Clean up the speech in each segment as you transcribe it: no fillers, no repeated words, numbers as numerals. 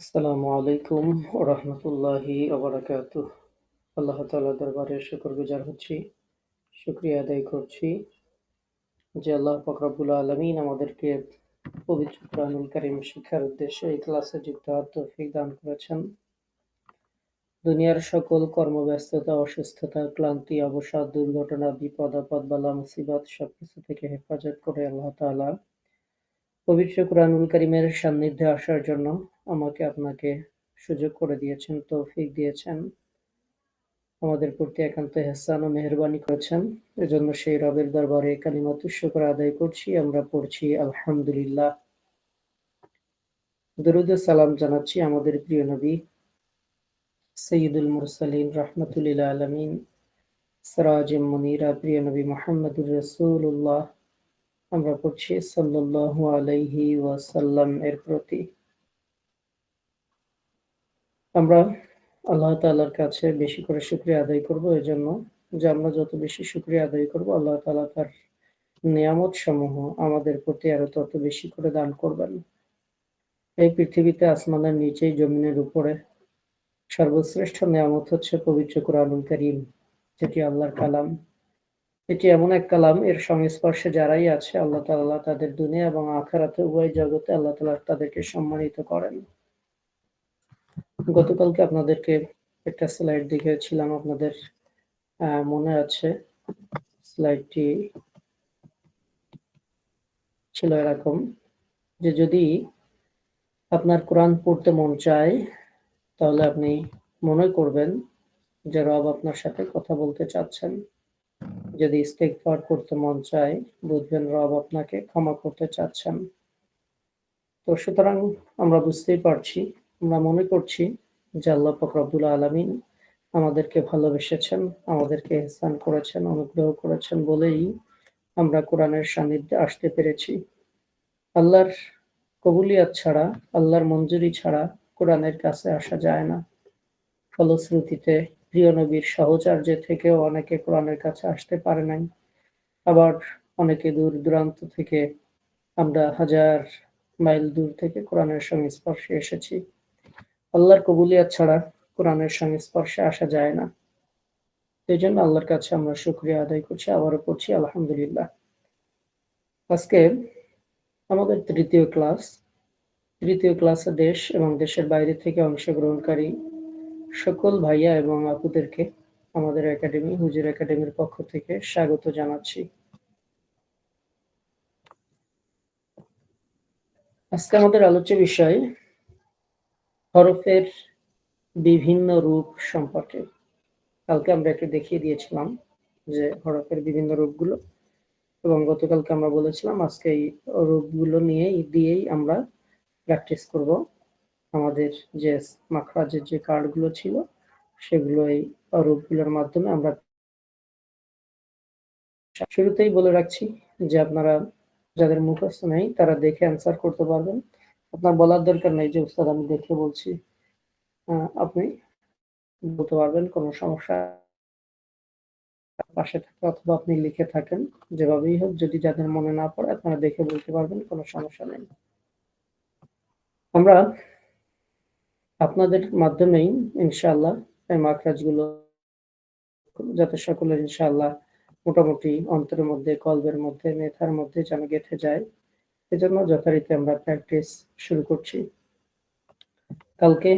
আসসালামু আলাইকুম ওয়া রাহমাতুল্লাহি ওয়া বারাকাতুহু। আল্লাহ তাআলার দরবারে শুকরগুজার হচ্ছি, শুকরিয়া আদায় করছি যে আল্লাহ পাক রব্বুল আলামিন আমাদেরকে পবিত্র কোরআনুল কারীম শিক্ষার উদ্দেশ্যে এই ক্লাসে যুক্ত হওয়ার তৌফিক দান করেছেন। দুনিয়ার সকল কর্মব্যস্ততা, অসুস্থতা, ক্লান্তি, অবসাদ, দুর্ঘটনা, বিপদ আপদ, বালা মুসিবত সবকিছু থেকে হেফাজত করে আল্লাহ তাআলা পবিত্র কোরআনুল কারীমের সান্নিধ্যে আসার জন্য আমাকে আপনাকে সুযোগ করে দিয়েছেন, তৌফিক দিয়েছেন। আমাদের প্রতি একান্ত এহসান ও মেহেরবানি করেছেন। এজন্য সেই রবের দরবারে কালিমাতুশ শুকর আদায় করছি। আমরা পড়ছি আলহামদুলিল্লাহ। দরুদ ও সালাম জানাচ্ছি আমাদের প্রিয় নবী সাইয়্যিদুল মুরসালিন রাহমাতুল লিল আলামিন সিরাজুম মুনীরা প্রিয় নবী মুহাম্মদুর রাসূলুল্লাহ। আমরা পড়ছি সাল্লাল্লাহু আলাইহি ওয়াসাল্লাম এর প্রতি। আমরা আল্লাহ তাআলার কাছে বেশি করে শুকরিয়া আদায় করব এজন্য যে আমরা যত বেশি শুকরিয়া আদায় করব আল্লাহ তাআলা তার নিয়ামত সমূহ আমাদের প্রতি আরো তত বেশি করে দান করবেন। এই পৃথিবীতে আসমানের নিচেই জমিনের উপরে সর্বশ্রেষ্ঠ নিয়ামত হচ্ছে পবিত্র কোরআনুল কারীম, যেটি আল্লাহর কালাম। এটি এমন এক কালাম, এর সংস্পর্শে যারাই আছে আল্লাহ তাআলা তাদের দুনিয়া এবং আখিরাতে উভয় জগতে আল্লাহ তাআলা তাদেরকে সম্মানিত করেন। গতকালকে আপনাদেরকে একটা স্লাইড দেখিয়েছিলাম, আপনাদের মনে আছে? স্লাইডটি ছিল এরকম যে যদি আপনার কোরআন পড়তে মন চায় তাহলে আপনি মনে করবেন যে রব আপনার সাথে কথা বলতে চাচ্ছেন। যদি ইস্তেগফার করতে মন চায় বুঝবেন রব আপনাকে ক্ষমা করতে চাচ্ছেন। তো সুতরাং আমরা বুঝতেই পারছি, আমরা মনে করছি যে আল্লাহ পাক রব্বুল আলামিন আমাদেরকে ভালোবেসেছেন, আমাদেরকে ইহসান করেছেন, অনুগ্রহ করেছেন বলেই আমরা কোরআনের সান্নিধ্যে আসতে পেরেছি। আল্লাহর কবুলিয়াত ছাড়া, আল্লাহর মঞ্জুরি ছাড়া কোরআনের কাছে আসা যায় না। ফলশ্রুতিতে প্রিয় নবীর সাহচর্য থেকেও অনেকে কোরআনের কাছে আসতে পারে নাই। আবার অনেকে দূর দূরান্ত থেকে, আমরা হাজার মাইল দূর থেকে কোরআনের সংস্পর্শে এসেছি। আল্লাহর কবুলিয়াত ছাড়া কোরআনের সংস্পর্শে আসা যায় না। এই জন্য আল্লাহর কাছে আমরা শুকরিয়া আদায় করছি, আবারও পড়ছি আলহামদুলিল্লাহ। আজকে আমাদের তৃতীয় ক্লাসে দেশ এবং দেশের বাইরে থেকে অংশগ্রহণকারী সকল ভাইয়া এবং আপুদেরকে আমাদের একাডেমি, হুজুর একাডেমির পক্ষ থেকে স্বাগত জানাচ্ছি। আজকে আমাদের আলোচ্য বিষয় হরফের বিভিন্ন রূপ সম্পর্কে। কালকে আমরা একটু দেখিয়ে দিয়েছিলাম যে হরফের বিভিন্ন রূপগুলো, এবং গতকালকে আমরা বলেছিলাম আজকে এই রূপগুলো দিয়েই আমরা প্র্যাকটিস করব। আমাদের যে মাখরাজের যে কার্ডগুলো ছিল সেগুলো এই রূপগুলোর মাধ্যমে আমরা শুরুতেই বলে রাখছি যে আপনারা যাদের মুখস্থ নেই তারা দেখে অ্যান্সার করতে পারবেন। আপনার বলার দরকার নেই যে উস্তাদ আমি দেখে বলছি, আপনি বলতে পারবেন, কোনো সমস্যা পাশে থাকে অথবা আপনি লিখে থাকেন, যেভাবেই হোক। যদি যাদের মনে না পড়ে আপনারা দেখে বলতে পারবেন, কোনো সমস্যা নেই। আমরা আপনাদের মাধ্যমেই ইনশাআল্লাহ এই মাখরাজগুলো যাতে সকলের ইনশাআল্লাহ মোটামুটি অন্তরের মধ্যে, কলবের মধ্যে, মেধার মধ্যে যেন গেঁথে যায়, এজন্য যথারীতি আমরা প্র্যাকটিস শুরু করছি। কালকে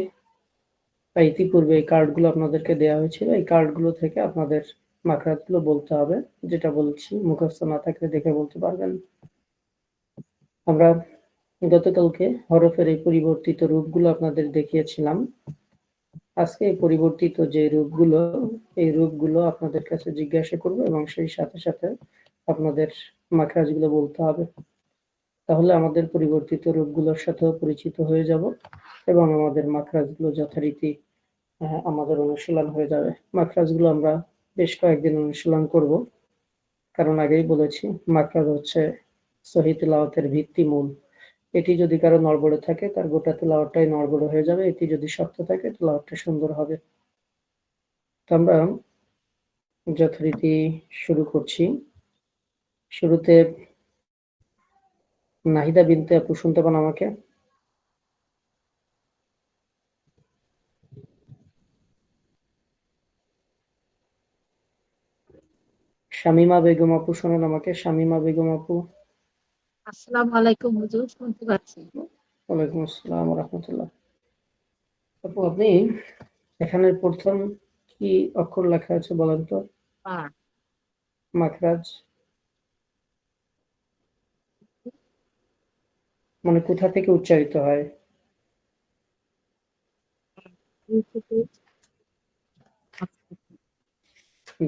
ইতিপূর্বে এই কার্ডগুলো আপনাদেরকে দেওয়া হয়েছিল, এই কার্ডগুলো থেকে আপনাদের মাখরাজগুলো বলতে হবে। যেটা বলছি মুখস্থ না থাকলে দেখে বলতে পারবেন। আমরা গতকালকে হরফের এই পরিবর্তিত রূপগুলো আপনাদের দেখিয়েছিলাম। আজকে এই পরিবর্তিত যে রূপগুলো, এই রূপগুলো আপনাদের কাছে জিজ্ঞাসা করব এবং সেই সাথে সাথে আপনাদের মাখরাজগুলো বলতে হবে। তাহলে আমাদের পরিবর্তিত রূপগুলোর সাথেও পরিচিত হয়ে যাব এবং আমাদের মাখরাজগুলো যথারীতি আমাদের অনুশীলন হয়ে যাবে। মাখরাজগুলো আমরা বেশ কয়েকদিন অনুশীলন করব, কারণ আগেই বলেছি মাখরাজ হচ্ছে সহিহ তিলাওয়াতের ভিত্তিমূল। এটি যদি কারো নড়বড়ে থাকে তার গোটা তিলাওয়াতটাই নড়বড়ে হয়ে যাবে, এটি যদি শক্ত থাকে তিলাওয়াতটা সুন্দর হবে। তো আমরা যথারীতি শুরু করছি। শুরুতে নাহিদা বিনতে আপু শুনতে পান আমাকে? শামিমা বেগম আপু শোনেন আমাকে? শামিমা বেগম আপু। আসসালামু আলাইকুম হুজুর, শুনতে পাচ্ছি। ওয়ালাইকুম আসসালাম ওয়া রাহমাতুল্লাহ। আপু আপনি এখানে প্রথম কি অক্ষর লেখা আছে বলেন তো? বা মাখরাজ মানে কোথা থেকে উচ্চারিত হয়?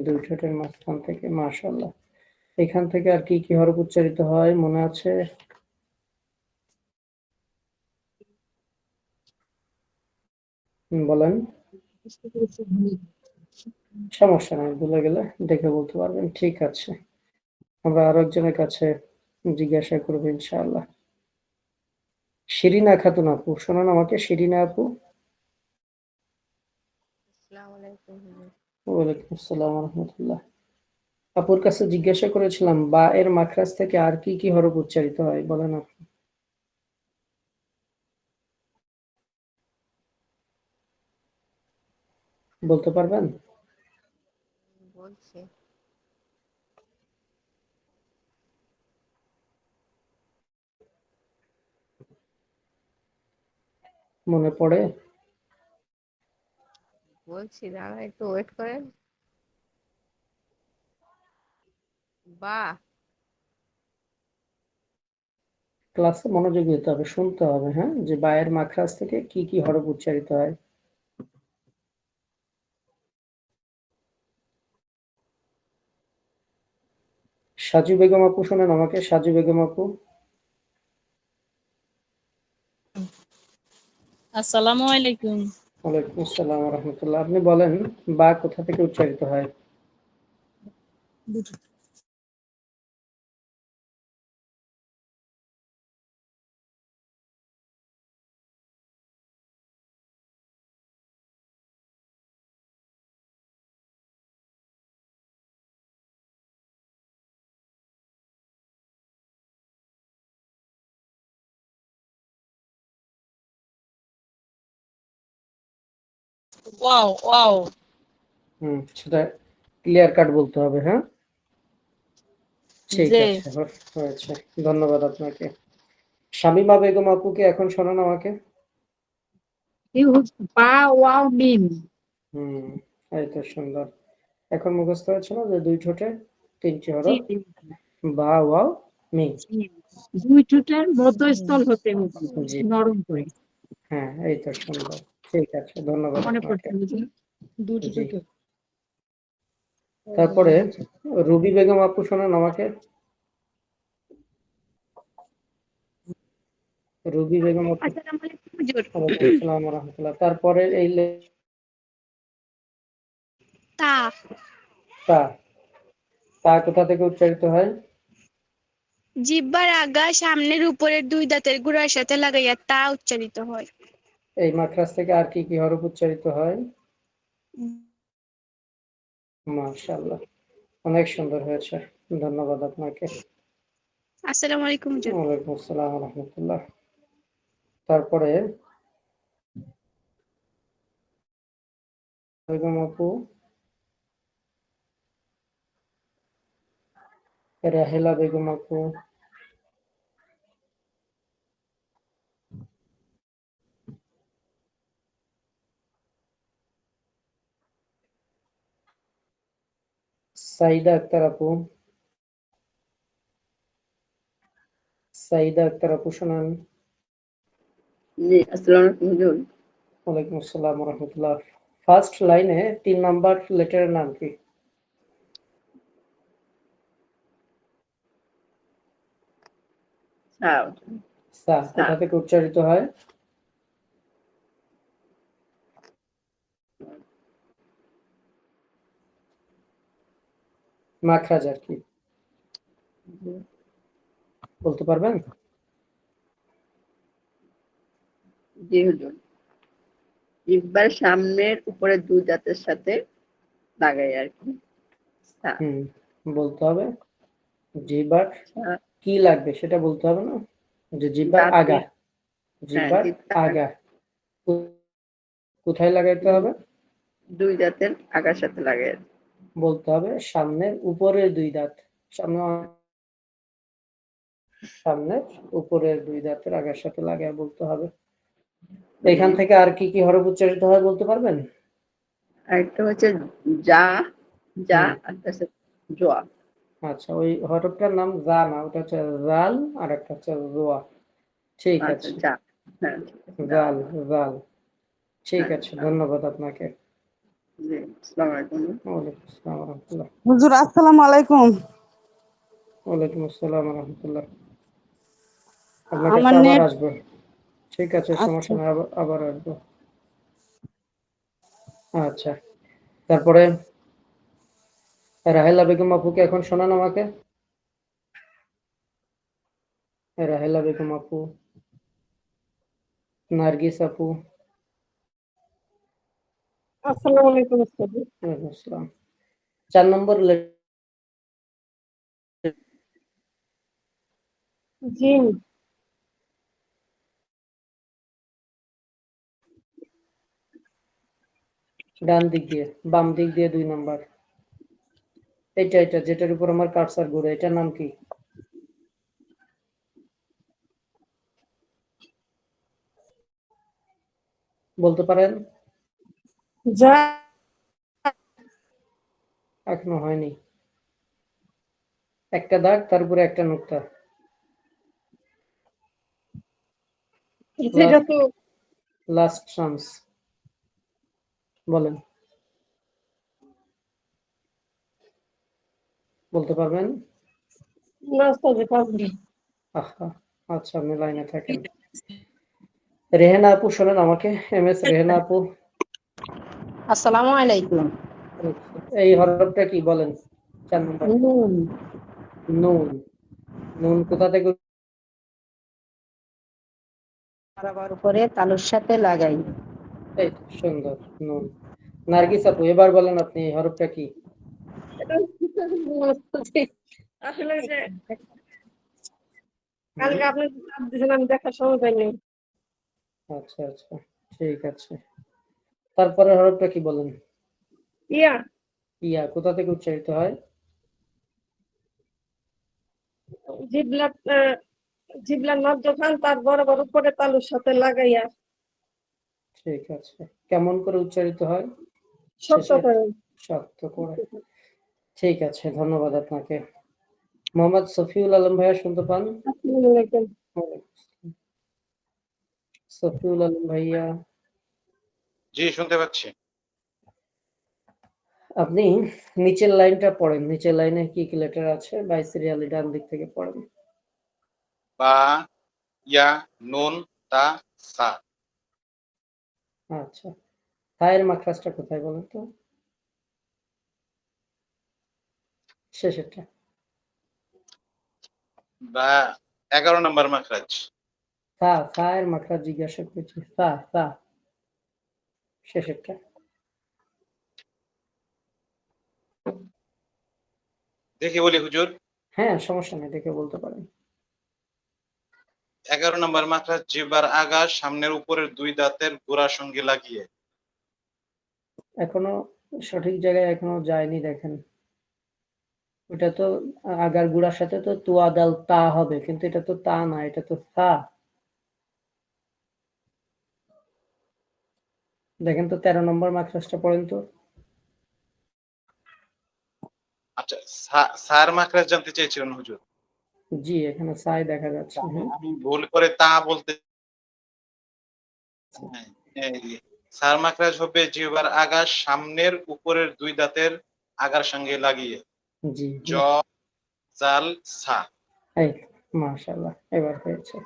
দুই ঠোঁটের মাঝখান থেকে, মাশাআল্লাহ। এখান থেকে আর কি কি হরফ উচ্চারিত হয় মনে আছে? বলেন। সমস্যা নাই, ভুলে গেলে দেখে বলতে পারবেন, ঠিক আছে। আমরা আরো একজনের কাছে জিজ্ঞাসা করবো ইনশাআল্লাহ। শিরিনা খাতুন আপু শোনেন আমাকে? শিরিনা আপু। আসসালামু আলাইকুম হুজুর। ওয়ালাইকুম আসসালাম ওয়া রাহমাতুল্লাহ। আপুর কাছে জিজ্ঞাসা করেছিলাম বা এর মাখরাজ থেকে আর কি কি হরফ উচ্চারিত হয় বলেন আপু। বলতে পারবেন? বলছি মনে পড়ে? বলছি দাঁড়া একটু ওয়েট করেন। বা ক্লাসে মনোযোগী হতে হবে, শুনতে হবে, হ্যাঁ, যে বা এর মাখরাজ থেকে কি কি হরফ উচ্চারিত হয়। সাজু বেগম আপু শোনেন আমাকে? সাজু বেগম আপু। আসসালামু আলাইকুম। ওয়ালাইকুম আসসালাম ওয়া রাহমাতুল্লাহ। আপনি বলেন বা কোথা থেকে উচ্চারিত হয়? Wow wow. সেটা ক্লিয়ার কাট বলতে হবে, হ্যাঁ। ঠিক জি। আছে, হয়েছে। ধন্যবাদ আপনাকে। শামিমা বেগম আপুকে এখন শোনান আমাকে? বা ওয়াও মিম। হুম, এই তো সুন্দর। এখন মুখস্থ হয়েছে না যে দুই ঠোঁটে তিনটি জি হরফ? জি বা ওয়াও মিম। জি। দুই ঠোঁটের মধ্যস্থল হতে জি, নরম করে। হ্যাঁ, এই তো সুন্দর। ঠিক আছে, ধন্যবাদ মনে আপনাকে। পড়ছে হুজুর? দুটি জি, ঠোঁট। তারপরে রুবি বেগম আপু শোনান আমাকে? রুবি বেগম আপু। আসসালামু আলাইকুম হুজুর। ওয়ালাইকুম আসসালাম ওয়া রাহমাতুল্লাহ। তারপরে এই তা তা, তা কোথা থেকে উচ্চারিত হয়? জিহ্বার আগা সামনের উপরের দুই দাঁতের গোড়ার সাথে লাগাইয়া তা উচ্চারিত হয়। এই মাখরাজ থেকে আর কি কি হরফ উচ্চারিত হয়? মাশাআল্লাহ, অনেক সুন্দর হয়েছে। ধন্যবাদ আপনাকে। আসসালামু আলাইকুম হুজুর। ওয়ালাইকুম আসসালাম ওয়া রাহমাতুল্লাহ। তারপরে বেগম আপু, রাহেলা বেগম আপু, সাইদা আক্তার আপু, সাইদা আক্তার আপু শোনান? জি, আসসালামু আলাইকুম হুজুর। ওয়ালাইকুম আসসালাম ওয়া রাহমাতুল্লাহ। ফার্স্ট লাইনে 3 নাম্বার লেটারের নাম কি? সা সা কোথা থেকে উচ্চারিত হয়? মাখরাজ আর কি, বলতে পারবেন? জি হুজুর। জিহ্বার সামনের উপরের দুই দাঁতের সাথে লাগাই আর কি। সা হুম, বলতে হবে। জিহ্বার সা কি লাগবে সেটা বলতে হবে না, যে জিহ্বার আগা, দাঁতের জিহ্বার জিহ্বার আগা কোথায় লাগাইতে হবে? দুই দাঁতের আগার সাথে লাগাই আর কি। বলতে হবে সামনের উপরের দুই দাঁত, সামনের উপরের দুই দাঁতের আগার সাথে লাগায় বলতে হবে। এখান থেকে আর কি কি হরফ উচ্চারিত হয় বলতে পারবেন? আরেকটা হচ্ছে যা, যা, একটা হচ্ছে জোয়া। আচ্ছা, ওই হরফটার নাম যা না, ওটা হচ্ছে জাল, আর একটা হচ্ছে জোয়া। ঠিক আচ্ছা, আছে, যা। হ্যাঁ, ঠিক আছে, যা। জাল, জাল। ঠিক হ্যাঁ, আছে, ধন্যবাদ আপনাকে। জি, আসসালামু আলাইকুম। ওয়ালাইকুম আসসালাম ওয়া রাহমাতুল্লাহ। হুজুর আসসালামু আলাইকুম। ওয়ালাইকুম আসসালাম ওয়া রাহমাতুল্লাহ। আপনার কাছে আমার আবার নেট আসবো। ঠিক আছে, সমস্যা আচ্ছা নেই, আবার আসবো। আচ্ছা, তারপরে রাহেলা বেগম আপুকে এখন শোনান আমাকে। রাহেলা বেগম আপু, নার্গিস আপু। আসসালামু আলাইকুম উস্তাদ। ওয়ালাইকুম আসসালাম। 4 নম্বর জিম। ডান দিক দিয়ে, বাম দিক দিয়ে 2 নাম্বার। এটা যেটার উপর আমার কার্সার ঘুরে, এটার নাম কি? বলতে পারেন? যা। এখনো হয়নি। একটা দাগ, তার উপরে একটা নুক্তা। যেটা তো লাস্ট চান্স, বলেন। বলতে পারবেন? না উস্তাদ, পারবি। আহা, আচ্ছা, আপনি লাইনে থাকেন। রেহেনা আপু শোনেন আমাকে, MS রেহেনা আপু। আসসালামু আলাইকুম। এই হরফটা কি বলেন? 4 নম্বর। নুন। নুন। নুন কোথা থেকে? বরাবর উপরে তালুর সাথে লাগাই। এই তো, সুন্দর, নুন। নার্গিস আপু, এবার বলেন আপনি এই হরফটা কি? আসলে যে কালকে আপনি চাপ দিয়েছেন, আমি দেখার সময় পাইনি। আচ্ছা আচ্ছা, ঠিক আছে। তারপরে হরফটা কি বলেন? ইয়া। ইয়া কোথা থেকে উচ্চারিত হয়? জিবলা, জিবলার মধ্যখান তার বরাবর উপরে তালুর সাথে লাগাইয়া ঠিক আছে। কেমন করে উচ্চারিত হয়? শক্ত শেষে করে। শক্ত করে। ঠিক আছে, ধন্যবাদ আপনাকে। মোহাম্মদ সফিউল আলম ভাইয়া শুনতে পান? আসসালামু আলাইকুম। সফিউল আলম ভাইয়া, জি, শুনতে পাচ্ছি। আপনি নিচের লাইনটা পড়েন। নিচের লাইনে কি কি লেটার আছে? বাই সিরিয়ালি ডান দিক থেকে পড়েন। বা, ইয়া, নুন, তা, সা। আচ্ছা, থায়ের মাখরাজটা কোথায় বলেন তো? শেষেরটা। বা 11 নম্বর মাখরাজ। থায়ের মাখরাজ জিজ্ঞাসা করেছি। থা শেষেরটা। দেখি বলি হুজুর। হ্যাঁ, সমস্যা নেই, দেখে বলতে পারেন। 11 নম্বর মাখরাজ জিহ্বার আগা সামনের উপরের 2 দাঁতের গোড়ার সঙ্গে লাগিয়ে। এখনো সঠিক জায়গায় এখনো যায়নি, দেখেন। ওটা তো আগার গুড়ার সাথে তো তুয়া দাল তা হবে, কিন্তু এটা তো তা না, এটা তো সা। দেখেন তো 13 নম্বর মাখরাজটা পড়েন তো। আচ্ছা, সার মাখরাজ জানতে চেয়েছিলেন হুজুর? জি, এখানে সাই দেখা যাচ্ছে। হ্যাঁ, আমি ভুল করে তা বলতে। হ্যাঁ, এই সার মাখরাজ হবে জিহ্বার আগা সামনের উপরের 2 দাঁতের আগার সঙ্গে লাগিয়ে। জি, জ, জাল, সা। এই মাশাআল্লাহ, এবার হয়েছে।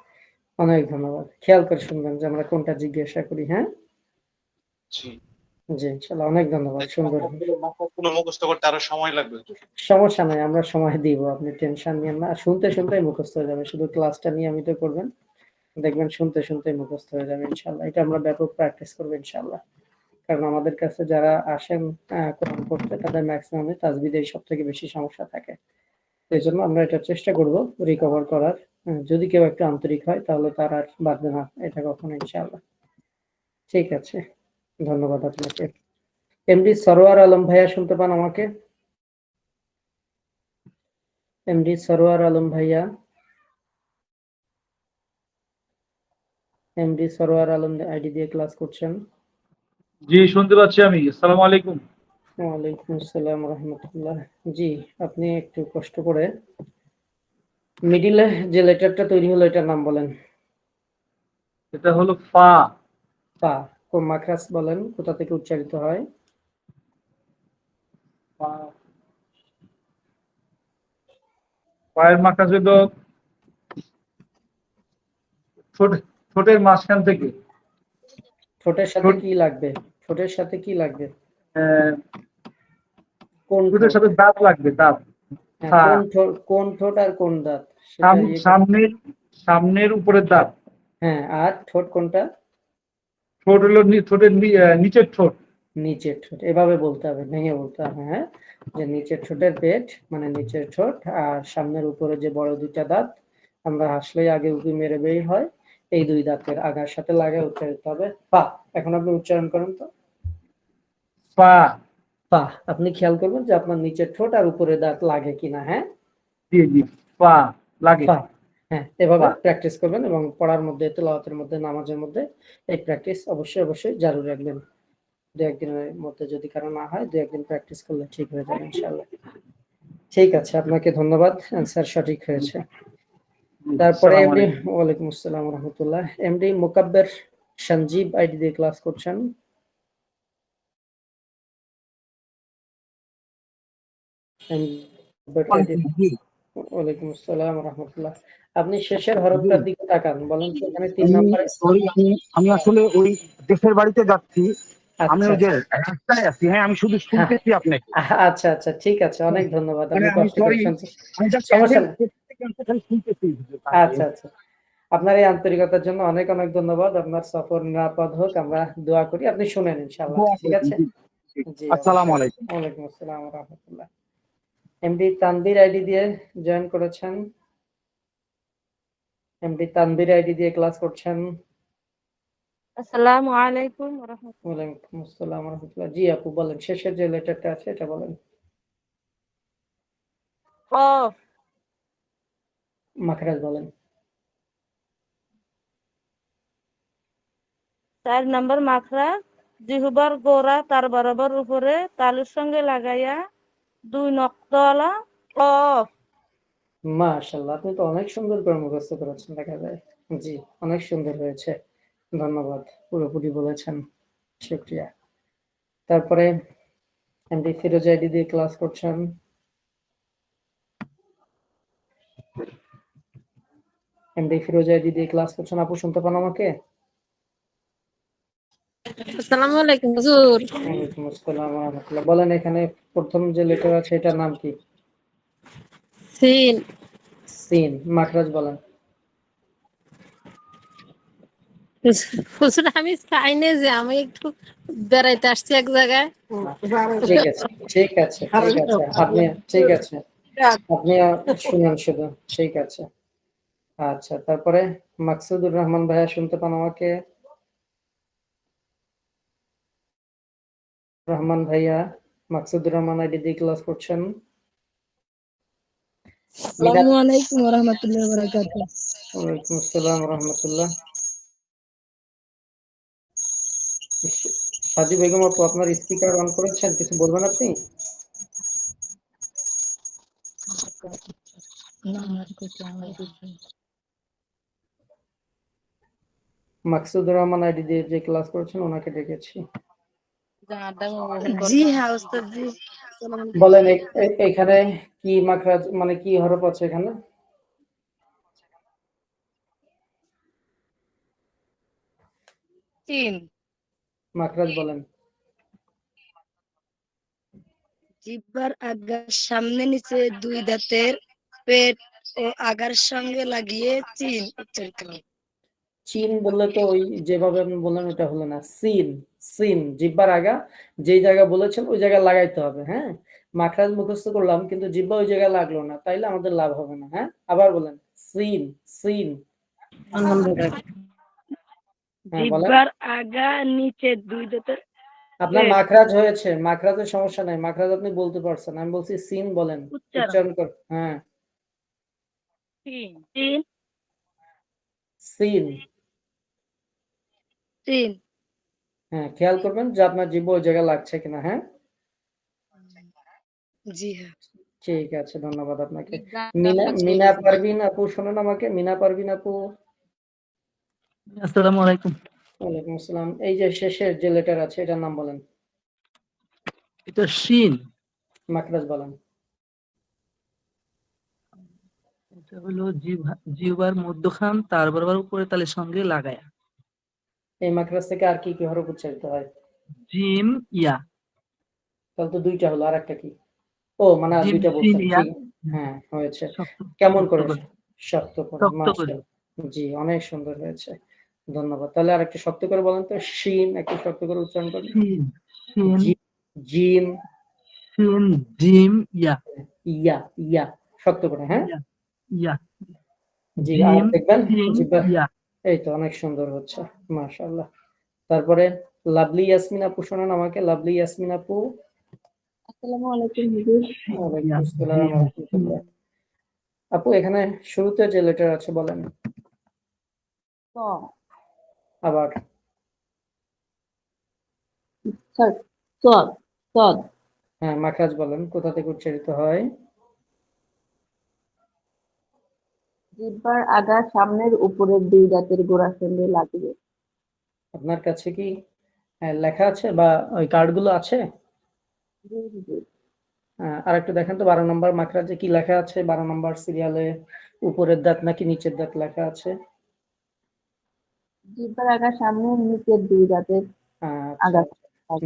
অনেক ধন্যবাদ। খেয়াল করে শুনবেন যে আমরা কোনটা জিজ্ঞাসা করি। হ্যাঁ, জি, জি, ইনশাআল্লাহ, অনেক ধন্যবাদ। সুন্দর। মাখরাজগুলো মুখস্থ করতে আরো সময় লাগবে হুজুর। সমস্যা নাই, আমরা সময় দিব, আপনি টেনশন নিয়েন না। শুনতে শুনতেই মুখস্থ হয়ে যাবে, শুধু ক্লাসটা নিয়মিত করবেন, দেখবেন শুনতে শুনতেই মুখস্থ হয়ে যাবে ইনশাআল্লাহ। এটা আমরা ব্যাপক প্র্যাকটিস করবো ইনশাআল্লাহ। কারণ আমাদের কাছে যারা আসেন কোরআন পড়তে, তাদের ম্যাক্সিমামে তাজবিদে সব থেকে বেশি সমস্যা থাকে। এই জন্য আমরা এটা চেষ্টা করব রিকভার করার। যদি কেউ একটু আন্তরিক হয় তাহলে তার আর বাড়বে না এটা কখনো ইনশাআল্লাহ। ঠিক আছে, ধন্যবাদ আপনাকে। এমডি সরোয়ার আলম ভাইয়া শুনতে পান আমাকে? এমডি সরোয়ার আলম ভাইয়া, এমডি সরোয়ার আলম আইডি দিয়ে ক্লাস করছেন। জি শুনতে পাচ্ছি আমি। আসসালামু আলাইকুম। ওয়ালাইকুম আসসালাম রহমতুল্লাহ। জি, আপনি একটু কষ্ট করে মিডিলে যে লেটারটা তৈরি হলো এটার নাম বলেন। এটা হলো ফা। পা। কোন মাখরাজ বলেন, কোথা থেকে উচ্চারিত হয়? ফা- পায়ের মাখাজ হলো ঠোঁটের মাঝখান থেকে। ঠোঁটের সাথে কি লাগবে? ঠোঁটের সাথে কি লাগবে? আহ, কোন ঠোঁটের ঠোঁট? সাথে দাঁত লাগবে, দাঁত। হ্যাঁ, হ্যাঁ। কোন ঠোঁট আর কোন দাঁত সেটা ইয়ে করুন। সামনের উপরের দাঁত। হ্যাঁ, আর ঠোঁট কোনটা? ঠোঁট হলো ঠোঁটের নিচের ঠোঁট। নিচের ঠোঁট। এভাবে বলতে হবে, ভেঙে বলতে হবে। হ্যাঁ, যে নিচের ঠোঁটের পেট মানে নিচের ঠোঁট, আর সামনের উপরে যে বড় দুইটা দাঁত আমরা হাসলেই আগে উঁকি মেরে বের হয়, এই দুই দাঁতের আগার সাথে লাগে উচ্চারিত হবে পা। এখন আপনি উচ্চারণ করেন তো। পা। পা। আপনি খেয়াল করবেন যে আপনার নিচের ঠোঁট আর উপরে দাঁত লাগে কিনা। হ্যাঁ, জি জি, পা লাগে। পা। হ্যাঁ, এভাবে পা। প্র্যাকটিস করবেন এবং পড়ার মধ্যে, তেলাওয়াতের মধ্যে, নামাজের মধ্যে এই প্র্যাকটিস অবশ্যই জারি রাখবেন। দু একদিনের মধ্যে যদি কারো না হয়, দু একদিন প্র্যাকটিস করলে ঠিক হয়ে যাবে ইনশাআল্লাহ। ঠিক আছে, আপনাকে ধন্যবাদ, অ্যান্সার সঠিক হয়েছে। তারপরে আসসালামু এমডি, আলাইকুম। ওয়ালাইকুম আসসালাম রহমতুল্লাহ, এমডি মুকাব্বের সঞ্জীব আইডি দিয়ে ক্লাস করছেন। ওয়ালাইকুম আসসালাম রহমতুল্লাহ। আপনি শেষের হরফটার দিকে তাকান, বলেন তো এখানে 3 নম্বরে। সরি, আমি আসলে ওই দেশের বাড়িতে যাচ্ছি। আমি আচ্ছা ওই যে রাস্তায় আছি। হ্যাঁ, আমি শুধু শুনতেছি আপনাকে। আচ্ছা, ঠিক আছে, অনেক ধন্যবাদ, আপনি আমি কষ্ট করে সরি, শুনছেন। আমি just সমস্যা নেই। খালি শুনতেছি। আচ্ছা, আপনার এই আন্তরিকতার জন্য অনেক ধন্যবাদ। আপনার সফর নিরাপদ হোক, আমরা দোয়া করি। আপনি শুনেন ইনশাআল্লাহ, ঠিক আছে? জি, আসসালামু অবশ্যই। আলাইকুম। ওয়ালাইকুম আসসালাম রহমতুল্লাহ। এমডি তানভীর আইডি দিয়ে জয়েন করেছেন, এমডি তানভীর আইডি দিয়ে ক্লাস করছেন। আসসালামু আলাইকুম ওয়া রাহমাতুল্লাহ। ওয়ালাইকুম আসসালাম রহমতুল্লাহ। জি আপু বলেন, শেষের যে লেটারটা আছে এটা বলেন। কফ। মাখরাজ বলেন। 4 নম্বর মাখরাজ, জিহ্বার গোড়া তার বরাবর উপরে তালুর সঙ্গে লাগাইয়া 2 নক্তওয়ালা কফ। মাশাআল্লাহ, আপনি তো অনেক সুন্দর করে মুখস্থ করেছেন দেখা যায়। জি, অনেক সুন্দর হয়েছে, ধন্যবাদ, পুরোপুরি বলেছেন, শুকরিয়া। তারপরে এমডি ফিরোজ আইডি দিয়ে ক্লাস করছেন। এমডি ফিরোজ আইডি দিয়ে ক্লাস করছেন। আপু শুনতে পান আমাকে? আসসালামু আলাইকুম হুজুর। ওয়ালাইকুম আসসালাম ওয়া রাহমাতুল্লাহ। বলেন এখানে প্রথম যে লেটার আছে এটার নাম কি? সিন। সিন। মাখরাজ বলেন। হুজুর আমি চাইনে যে আমি একটু বেড়াইতে আসছি এক জায়গায়। ঠিক আছে আপনি, ঠিক আছে আপনি শুনেন শুধু, ঠিক আছে। আচ্ছা, তারপরে মাকসুদুর রহমান ভাইয়া শুনতে পান আমাকে? রহমান ভাইয়া, মাকসুদুর রহমান আইডি দিয়ে ক্লাস করছেন। আসসালামু আলাইকুম ওয়া রাহমাতুল্লাহি ওয়া বারাকাতুহু। ওয়ালাইকুম আসসালাম রহমতুল্লাহ। সাদি বেগম আপু, আপনার স্পিকার অন করেছেন, কিছু বলবেন আপনি? মাকসুদুর রহমান আইডি দিয়ে যে ক্লাস করেছেন ওনাকে ডেকেছি। জি হ্যাঁ ওস্তাদ জি। বলেন এখানে কি মাখরাজ মানে কি হরফ আছে এখানে? সিন। মাখরাজ বলেন। জিহ্বার আগার সামনে নিচে 2 দাঁতের পেট ও আগার সঙ্গে লাগিয়ে চিন উচ্চারিত হয়। চিন বললে তো ওই যেভাবে আপনি বললেন ওটা হলো না। সিন। সিন জিহ্বার আগা যেই জায়গা বলেছেন ওই জায়গায় লাগাইতে হবে। হ্যাঁ, মাখরাজ মুখস্থ করলাম কিন্তু জিহ্বা ওই জায়গায় লাগলো না, তাইলে আমাদের লাভ হবে না। হ্যাঁ, আবার বলেন। সিন। সিন। জিহ্বার আগা নিচে 2 দাঁতের আপনার মাখরাজ হয়েছে, মাখরাজের সমস্যা নাই, মাখরাজ আপনি বলতে পারছেন। আমি বলছি সিন বলেন, উচ্চারণ কর। হ্যাঁ, তিন তিন সিন। তিন হ্যাঁ, খেয়াল করবেন যে আপনার জিহ্বা ওই জায়গায় লাগছে কিনা। হ্যাঁ, জি হ্যাঁ। ঠিক আছে, ধন্যবাদ আপনাকে। বিজ্ঞান মিনা চর্চা মিনা চলতেছে। পারভিন আপু শোনেন আমাকে, মিনা পারভিন আপু। আসসালামু আলাইকুম। ওয়ালাইকুম আসসালাম। এই যে শেষের যে লেটার আছে এটার নাম বলেন, এটা শিন। মাখরাজ বলেন। এটা হলো জিহ্বার মধ্যখান তার বরাবর উপরে তালের সঙ্গে লাগায়া। এই মাখরাজ থেকে আর কি কি হরফ উচ্চারিত হয়? জিম ইয়া। তাহলে তো দুইটা হলো, আর একটা কি? ও মানে আর জিম দুইটা শিন বলছেন, ইয়া। ঠিক। হ্যাঁ হয়েছে। শক্ত কেমন শক্ত করে? করে শক্ত করে, শক্ত করে। মাশাআল্লাহ। জি, অনেক সুন্দর হয়েছে, ধন্যবাদ। তাহলে আর একটু শক্ত করে বলেন তো, শিন একটু শক্ত করে উচ্চারণ করেন। শিন শিন জিম শিন জিম ইয়া। ইয়া ইয়া, শক্ত করে। হ্যাঁ, ইয়া ইয়া। জি। আর জিম দেখবেন শিন জিহ্বা, ইয়া। এই তো অনেক সুন্দর হচ্ছে, মাশাআল্লাহ। তারপরে লাভলি ইয়াসমিন আপু শোনেন আমাকে, লাভলি ইয়াসমিন আপু। আসসালামু আলাইকুম হুজুর। ওয়ালাইকুম ইয়া আসসালাম জিম ওয়া রাহমাতুল্লাহ। আপু এখানে শুরুতে যে লেটার আছে বলেন। ক আবার সদ সদ হ্যাঁ, মাখরাজ বলেন, কোথা থেকে উচ্চারিত হয়? জিহ্বার আগা সামনের উপরের দুই দাঁতের গোড়ার সঙ্গে লাগবে। আপনার কাছে কি লেখা আছে বা ওই কার্ডগুলো আছে? জি হুজুর। আর একটু দেখেন তো 12 নম্বর মাখরাজে কি লেখা আছে, 12 নম্বর সিরিয়ালে উপরের দাঁত নাকি নিচের দাঁত লেখা আছে? জিহ্বার আগা সামনের নিচের দুই দাঁতের আচ্ছা, আগা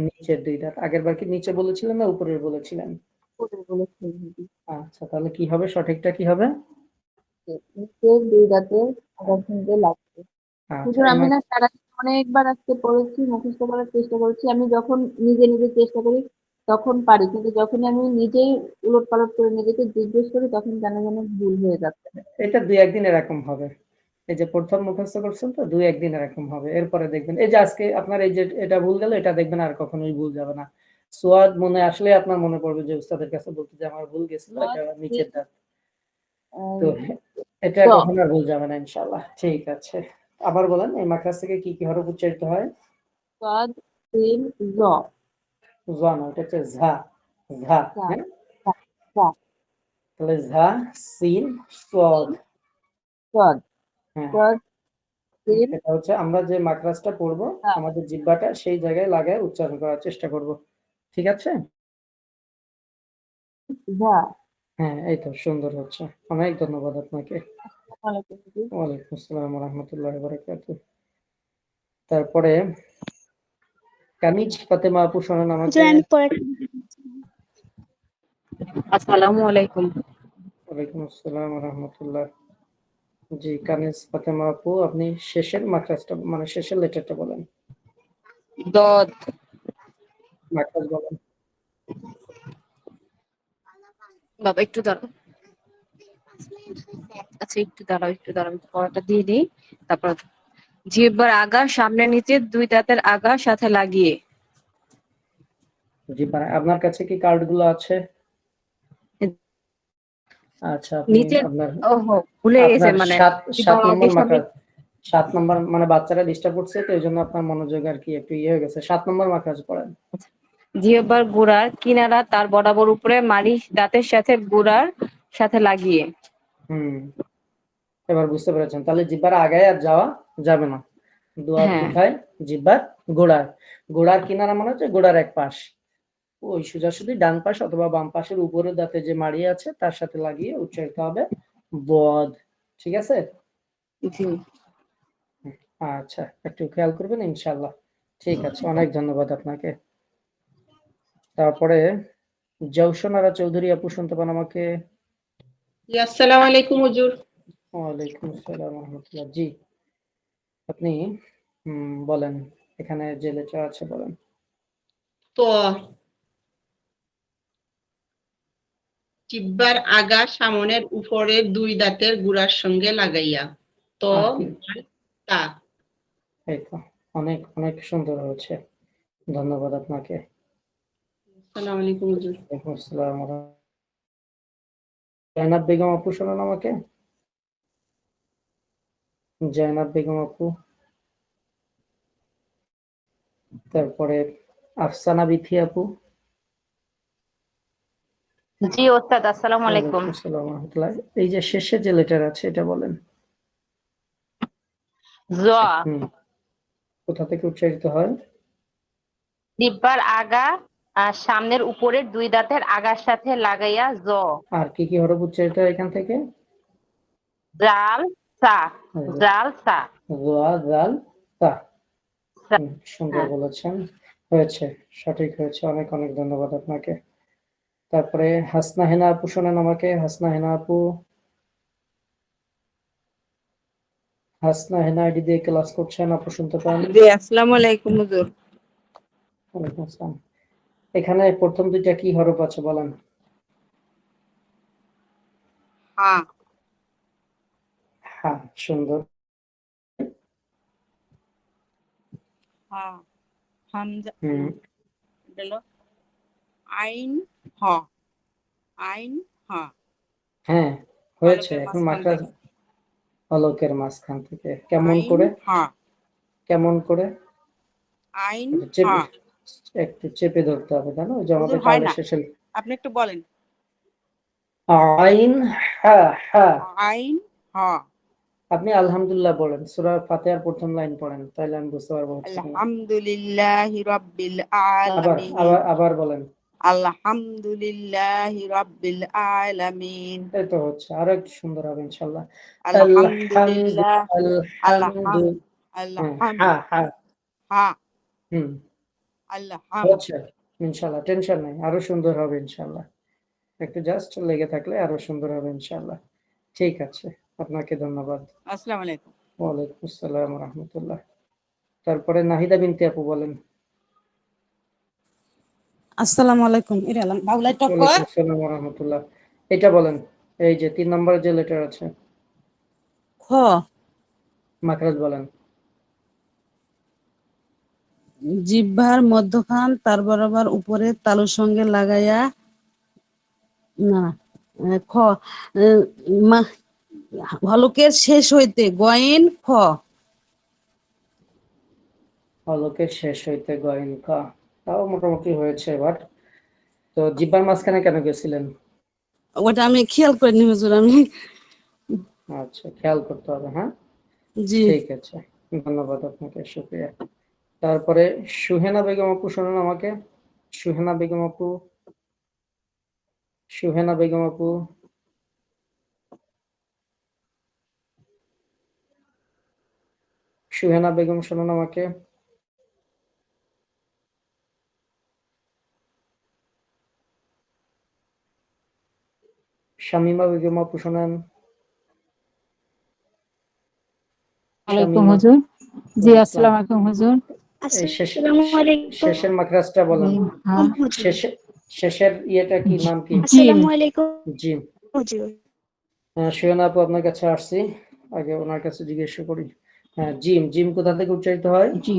নিচের দুই দাঁত। আগের বার কি নিচে বলেছিলেন না উপরের বলেছিলেন? উপরে বলেছেন হুজুর। আচ্ছা, তাহলে কি হবে, সঠিকটা কি হবে? নিচের দুই দাঁতের আগার সঙ্গে লাগবে। আচ্ছা, হুজুর আমি না সারাদিন অনেকবার আজকে পড়েছি, মুখস্থ করার চেষ্টা করেছি। আমি যখন নিজে নিজে চেষ্টা করি তখন পারি, কিন্তু যখন আমি নিজেই উলট পালট করে নিজেকে জিজ্ঞেস করি তখন কেন যেন ভুল হয়ে যাচ্ছে। এটা 2-1 দিন এরকম হবে। এই যে প্রথম মুখস্থ করছেন তো, 2-1 দিন এরকম হবে। এরপরে দেখবেন এই যে আজকে আপনার এই যে এটা ভুল গেল, এটা দেখবেন আর কখনোই ভুল যাবে না। সোয়াদ মনে আসলে আপনার মনে পড়বে যে উস্তাদের কাছে বলতে যে আমার ভুল গেছিল, এটা নিচের দাঁত। তো এটা কখনো আর ভুল যাবে না ইনশাআল্লাহ। ঠিক আছে, আবার বলেন এই মাখরাজ থেকে কি কি হরফ উচ্চারিত হয়? সদ সিন জ। জ না, এটা হচ্ছে ঝা। ঝা। হ্যাঁ, তাহলে ঝা সিন সদ। সদ হ্যাঁ, সদ সিন এটা হচ্ছে আমরা যে মাখরাজটা পড়বো আমাদের জিহ্বাটা সেই জায়গায় লাগায় উচ্চারণ করার চেষ্টা করব। ঠিক আছে? ঝা। হ্যাঁ, এই তো সুন্দর হচ্ছে, অনেক ধন্যবাদ আপনাকে। ওয়ালাইকুম আসসালাম ওয়া রাহমাতুল্লাহি ওয়া বারাকাতুহু। তারপরে কানিজ ফাতেমা আপু শোনেন আমাকে। আসসালামু আলাইকুম। ওয়ালাইকুম আসসালাম ওয়া রাহমাতুল্লাহ। জি, কানিজ ফাতেমা আপু, আপনি শেষের মাখরাজটা মানে শেষের লেটারটা বলেন। দদ। মাখরাজ বলেন। বাবা একটু দাঁড়াও। আচ্ছা একটু দাঁড়াও আমি পড়াটা দিয়ে দিই। তারপর জিহ্বার আগা সামনে নিচে দুই দাঁতের আগা সাথে লাগিয়ে। জি, আপনার কাছে কি কার্ডগুলো আছে? আচ্ছা, আপনি নিচে আপনার ওহো ভুলে গেছে আপনার মানে 7 নম্বর মাখরাজ, 7 নম্বর মানে বাচ্চারা ডিস্টার্ব করছে তো এইজন্য আপনার মনোযোগ আর কি একটু ইয়ে হয়ে গেছে। 7 নম্বর মাখরাজ পড়েন। জিহ্বার গোড়ার কিনারা তার বরাবর উপরে মাড়ি দাঁতের সাথে গোড়ার সাথে লাগিয়ে। এবার বুঝতে পেরেছেন। তাহলে জিহ্বার আগায় আর যাওয়া যাবে না। দোয়া হ্যাঁ। কোথায়? জিহ্বার গোড়ায়। গোড়ার কিনারা মানে হচ্ছে গোড়ার এক পাশ, ওই সোজাসুজি ডান পাশ অথবা বাম পাশের উপরের দাঁতে যে মাড়ি আছে তার সাথে লাগিয়ে উচ্চারিত হবে বদ। ঠিক আছে? জি। আচ্ছা, একটু খেয়াল করবেন ইনশাআল্লাহ। ঠিক আছে, অনেক ধন্যবাদ আপনাকে। তারপরে জৌসনারা চৌধুরী আপু শুনতে পান আমাকে? আসসালামু আলাইকুম হুজুর। ওয়ালাইকুম আসসালাম ওয়া রাহমাতুল্লাহ। জি, আপনি বলেন এখানে যে লেটার আছে বলেন। তো জিহ্বার আগা সামনের উপরের দুই দাঁতের গুড়ার সঙ্গে লাগাইয়া। তো তা। এই তো অনেক অনেক সুন্দর হচ্ছে, ধন্যবাদ আপনাকে। আসসালামু আলাইকুম হুজুর। ওয়ালাইকুম আসসালাম। জাইনাব বেগম আপু শোনেন আমাকে? জয়নাব বেগম আপু, তারপরে আফসানা বিথি আপু। জি ওস্তাদ, আসসালামু আলাইকুম। ওয়ালাইকুম আসসালাম ওয়া রাহমাতুল্লাহ। এই যে শেষে যে লেটার আছে এটা বলেন। জ, কোথা থেকে উচ্চারিত হয়? জিহ্বার আগা আর সামনের উপরের দুই দাঁতের আগার সাথে লাগাইয়া জ। আর কি কি হরফ উচ্চারিত হয় এখান থেকে? জাল সা, জাল সা। জোয়া জাল তা। সুন্দর বলেছেন, হয়েছে, সঠিক হয়েছে। অনেক অনেক ধন্যবাদ আপনাকে। তারপরে হাসনা হেনা আপু শোনেন আমাকে। হাসনা হেনা আপু, হাসনা হেনা আইডি দিয়ে ক্লাস করছেন, আপু শুনতে পান? জি আসসালামু আলাইকুম হুজুর। ওয়ালাইকুম আসসালাম। এখানে প্রথম দুইটা কি হরফ আছে বলেন? হ্যাঁ হ্যাঁ, সুন্দর। হ্যাঁ হামজা হুম, দিল আইন হ, আইন হ। হ্যাঁ হয়েছে। হলকের এখন মাঝখান মাত্রা থেকে। হলকের মাঝখান থেকে কেমন আইন করে? হ, কেমন করে? আইন হ। একটু চেপে ধরতে হবে, জানো, ওই যে হুজুর আমাদের হয় কালে না, শেষে আপনি একটু বলেন। আইন হা হা। আইন হ। আপনি আলহামদুলিল্লাহ বলেন, সূরা ফাতিহার প্রথম লাইন পড়েন, তাহলে আমি বুঝতে পারবো হচ্ছে কিনা। আলহামদুলিল্লাহি রাব্বিল আবার আলামিন। আবার আবার বলেন। আলহামদুলিল্লাহি রাব্বিল আলামিন। এই তো হচ্ছে, আরো একটু সুন্দর হবে ইনশাআল্লাহ। আলহামদুলিল্লাহ। আলহামদু হা হা। হ্যাঁ হুম, আলহাম। হচ্ছে ইনশাআল্লাহ, টেনশন নাই, আরো সুন্দর হবে ইনশাআল্লাহ। একটু জাস্ট লেগে থাকলে আরো সুন্দর হবে ইনশাআল্লাহ। ঠিক আছে, আপনাকে ধন্যবাদ। আসসালামু আলাইকুম। ওয়ালাইকুম আসসালাম ওয়া রাহমাতুল্লাহ। তারপরে নাহিদা বিনতি আপু বলেন। আসসালামু আলাইকুম। ইরালাম বাউলাই টক ওয়ালাইকুম আসসালাম ওয়া রাহমাতুল্লাহ। এটা বলেন, এই যে 3 নম্বরে যে লেটার আছে। খ, মাখরাজ বলেন। জিহ্বার মধ্যখান তার বরাবর উপরে তালুর সঙ্গে লাগাইয়া না খ, হলকের শেষ হইতে গয়েন খ। হলকের শেষ হইতে গয়েন কা। তাও মোটামুটি হয়েছে এবার। তো জিহ্বার মাঝখানে কেন গেছিলেন? ওটা আমি খেয়াল করিনি হুজুর, আমি। আচ্ছা, খেয়াল করতে হবে। হ্যাঁ, জি ঠিক আছে, ধন্যবাদ আপনাকে, শুকরিয়া। তারপরে সুহেনা বেগম আপু শোনেন আমাকে। সুহেনা বেগম আপু, সুহেনা বেগম আপু, সুহেনা বেগম শোনেন আমাকে। শামিমা বেগম আপু শোনেন। ওয়ালাইকুম হুজুর। জি আসসালামু আলাইকুম হুজুর। এই শেষের মাখরাজটা বলেন। শেষের ইয়েটা কি, নাম কি? আসসালামু আলাইকুম জিম। সুহেনা আপু আপনার কাছে আসছি, আগে ওনার কাছে জিজ্ঞেস করি। হ্যাঁ, জিম। জিম কোথা থেকে উচ্চারিত হয়? জি,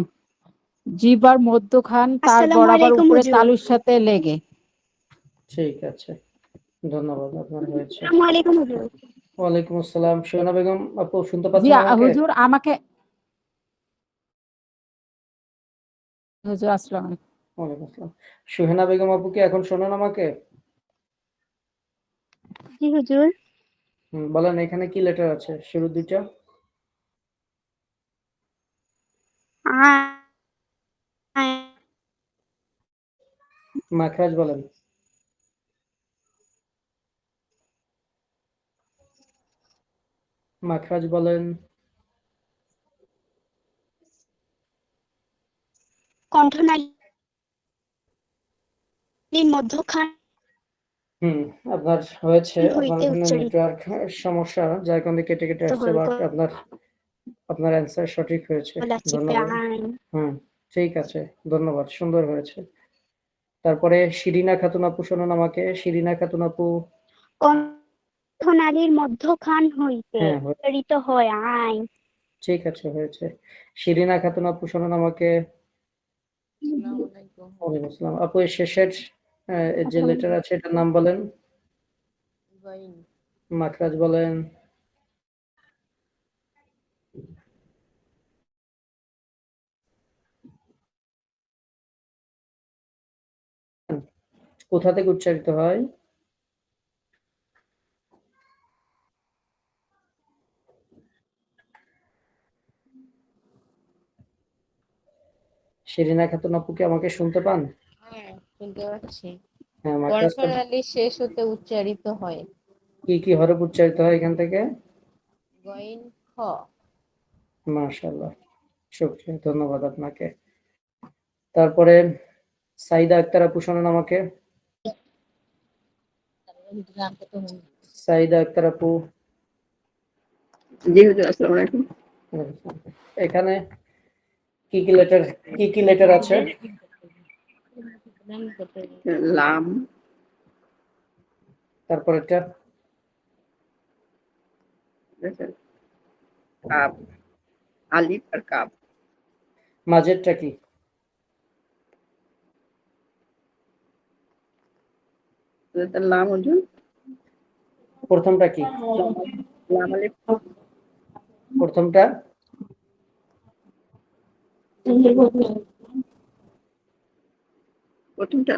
জিহ্বার মধ্যখান তার বরাবর উপরে তালুর সাথে লেগে। ঠিক আছে, ধন্যবাদ, আপনার হয়েছে। আসসালামু আলাইকুম হুজুর। ওয়ালাইকুম আসসালাম। সুহেনা বেগম আপু শুনতে জি পাচ্ছেন আমাকে? হুজুর আমাকে হুজুর আসসালামু আলাইকুম। ওয়ালাইকুম আসসালাম। সুহেনা বেগম আপু কি এখন শোনেন আমাকে? জি হুজুর। বলেন, এখানে কি লেটার আছে শুরু দুইটা? মাখরাজ বলেন। মাখরাজ বলেন। কণ্ঠনালীর মধ্যখান আপনার হয়েছে। আপনার হইতে এখানে উচ্চারিত নেটওয়ার্ক সমস্যা, যার কারণে কেটে কেটে আসছে, হল বাট আপনার অ্যান্সার সঠিক হয়েছে। ধন্যবাদ। ঠিক আছে, ধন্যবাদ, সুন্দর হয়েছে। তারপরে শিরিনা খাতুন আপু শোনেন আমাকে। শিরিনা খাতুন আপু। কণ্ঠনালীর মধ্যখান হইতে হ্যাঁ, উচ্চারিত হয় আইন। ঠিক আছে, হয়েছে। শিরিনা খাতুন আপু শোনেন আমাকে। আসসালামু আলাইকুম। ওয়ালাইকুম আসসালাম। আপু এর শেষের যে লেটার আছে এটার নাম বলেন। গইন। মাখরাজ বলেন। কোথা থেকে উচ্চারিত হয়? শিরিনা খাতুন আপু কি আমাকে শুনতে পান? হ্যাঁ, শুনতে পাচ্ছি। হ্যাঁ, মাকরাজটা কণ্ঠনালী শেষ হতে উচ্চারিত হয়। কি কি হরফ উচ্চারিত হয় এখান থেকে? গইন খ। মাশাআল্লাহ, শুকরিয়া, ধন্যবাদ আপনাকে। তারপরে সাইদা আক্তার আপু শোনেন আমাকে। সাইদা আক্তার আপু। জি হুজুর, আসসালামু আলাইকুম। এখানে কি কি লেটার আছে? লাম, তারপর এটা কাব, আলিফ আর কাব। মাঝেরটা কি? লাম হুজুর। প্রথমটা কি? লাম আলিফ। প্রথমটা প্রথমটা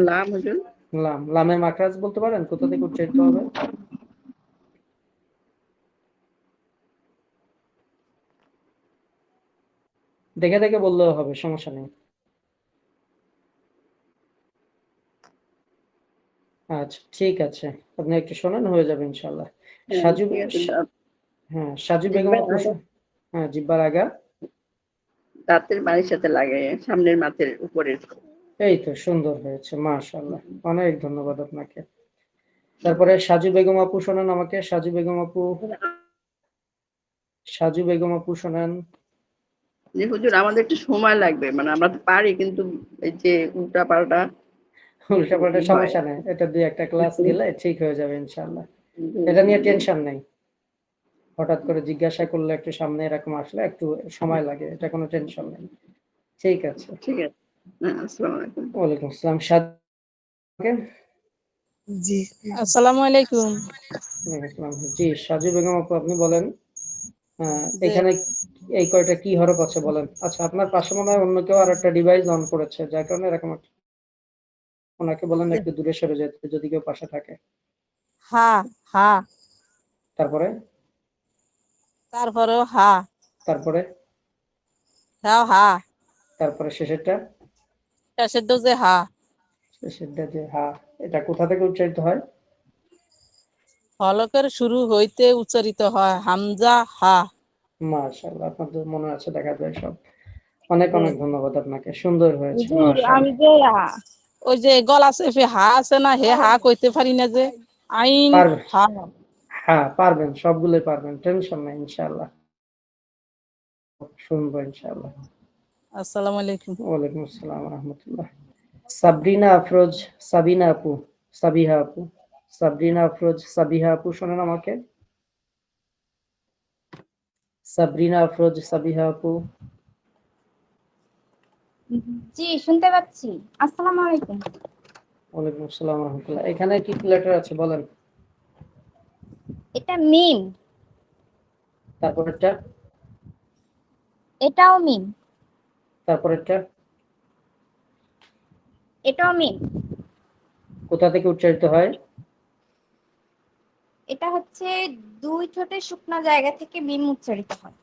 লাম হুজুর। লাম। লামের মাখরাজ বলতে পারেন কোথা থেকে উচ্চারিত হবে? দেখে দেখে বললেও হবে, সমস্যা নেই। আচ্ছা, ঠিক আছে, আপনি একটু শোনেন, হয়ে যাবে ইনশাআল্লাহ। সাজু, হ্যাঁ, সাজু বেগম আপু। হ্যাঁ, জিহ্বার আগা দাঁতের মাড়ির সাথে লাগে, সামনের মাথের উপরের। এই তো সুন্দর হয়েছে, মাশাআল্লাহ, অনেক ধন্যবাদ আপনাকে। তারপরে সাজু বেগম আপু শোনেন আমাকে। সাজু বেগম আপু, সাজু বেগম আপু শোনেন। জি হুজুর, আমাদের একটু সময় লাগবে, মানে আমরা তো পারি, কিন্তু এই যে উল্টা পাল্টা সমস্যা নেই, এটা দুই একটা ক্লাস দিলে ঠিক হয়ে যাবে ইনশাআল্লাহ। এটা নিয়ে টেনশন নেই। হঠাৎ করে জিজ্ঞাসা করলে একটু সামনে এরকম আসলে একটু সময় লাগে, এটা কোনো টেনশন নেই। ঠিক আছে, ঠিক আছে। আসসালামু আলাইকুম। ওয়ালাইকুম আসসালাম। সাজু, জি, আসসালামু আলাইকুম। জি, সাজু বেগম আপু আপনি বলেন, এখানে এই কয়টা কি হরফ আছে বলেন। আচ্ছা, আপনার পাশে মনে হয় অন্য কেউ আর একটা ডিভাইস অন করেছে, যার কারণে এরকম। ওনাকে বলেন একটু দূরে সরে যেতে যদি কেউ পাশে থাকে। হা হা, তারপরে তারপরেও হা, তারপরে হ্যাঁ হা, তারপরে শেষেরটা শেষের ডোজে হা। শেষেরটা যে হা, এটা কোথা থেকে উচ্চারিত হয়? হলকের শুরু হইতে উচ্চারিত হয় হামজা হা। মাশাআল্লাহ, আপনার তো মনে আছে, দেখা যায় সব। অনেক অনেক ধন্যবাদ আপনাকে, সুন্দর হয়েছে, হুজুর, আমি মাশাআল্লাহ। যে ওই যে গলা চেপে হা আছে না, হে হা কইতে পারি না যে। আইন পারবেন, হা। হ্যাঁ পারবেন, সবগুলোই পারবেন, টেনশন নাই ইনশাআল্লাহ, শুনবো ইনশাআল্লাহ। আসসালামু আলাইকুম। ওয়ালাইকুম আসসালাম ওয়া রাহমাতুল্লাহ। সাবরিনা আফরোজ, সাবিনা আপু, সাবিহা আপু, সাবরিনা আফরোজ, সাবিহা আপু শোনেন আমাকে। সাবরিনা আফরোজ, সাবিহা আপু। জি, শুনতে পাচ্ছি। আসসালামু আলাইকুম। ওয়ালাইকুম আসসালাম ওয়া রাহমাতুল্লাহ। এখানে কি লেটার আছে বলেন? এটা মিম। তারপরেরটা? এটাও মিম। তারপরেরটা? এটাও মিম। কোথা থেকে উচ্চারিত হয়? এটা হচ্ছে দুই ঠোঁটের শুকনা জায়গা থেকে মিম উচ্চারিত হয়।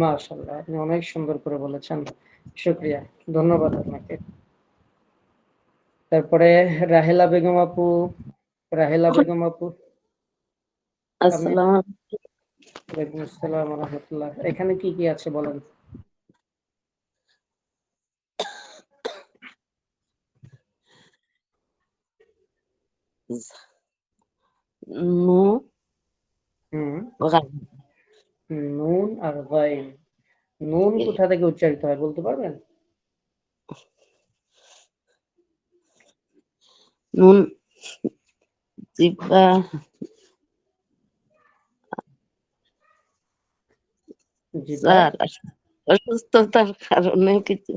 মাশাআল্লাহ, আপনি অনেক সুন্দর করে বলেছেন, শুকরিয়া, ধন্যবাদ আপনাকে। তারপরে রাহেলা বেগম আপু, রাহেলা বেগম আপু। আসসালামু ওয়ালাইকুম আসসালাম ওয়া রাহমাতুল্লাহ। এখানে কি কি আছে বলেন? নুন আর গাইন। নুন কোথা থেকে উচ্চারিত হয় বলতে পারবেন? নুন জিহ্বা, স্যার অসুস্থতার কারণে কিছু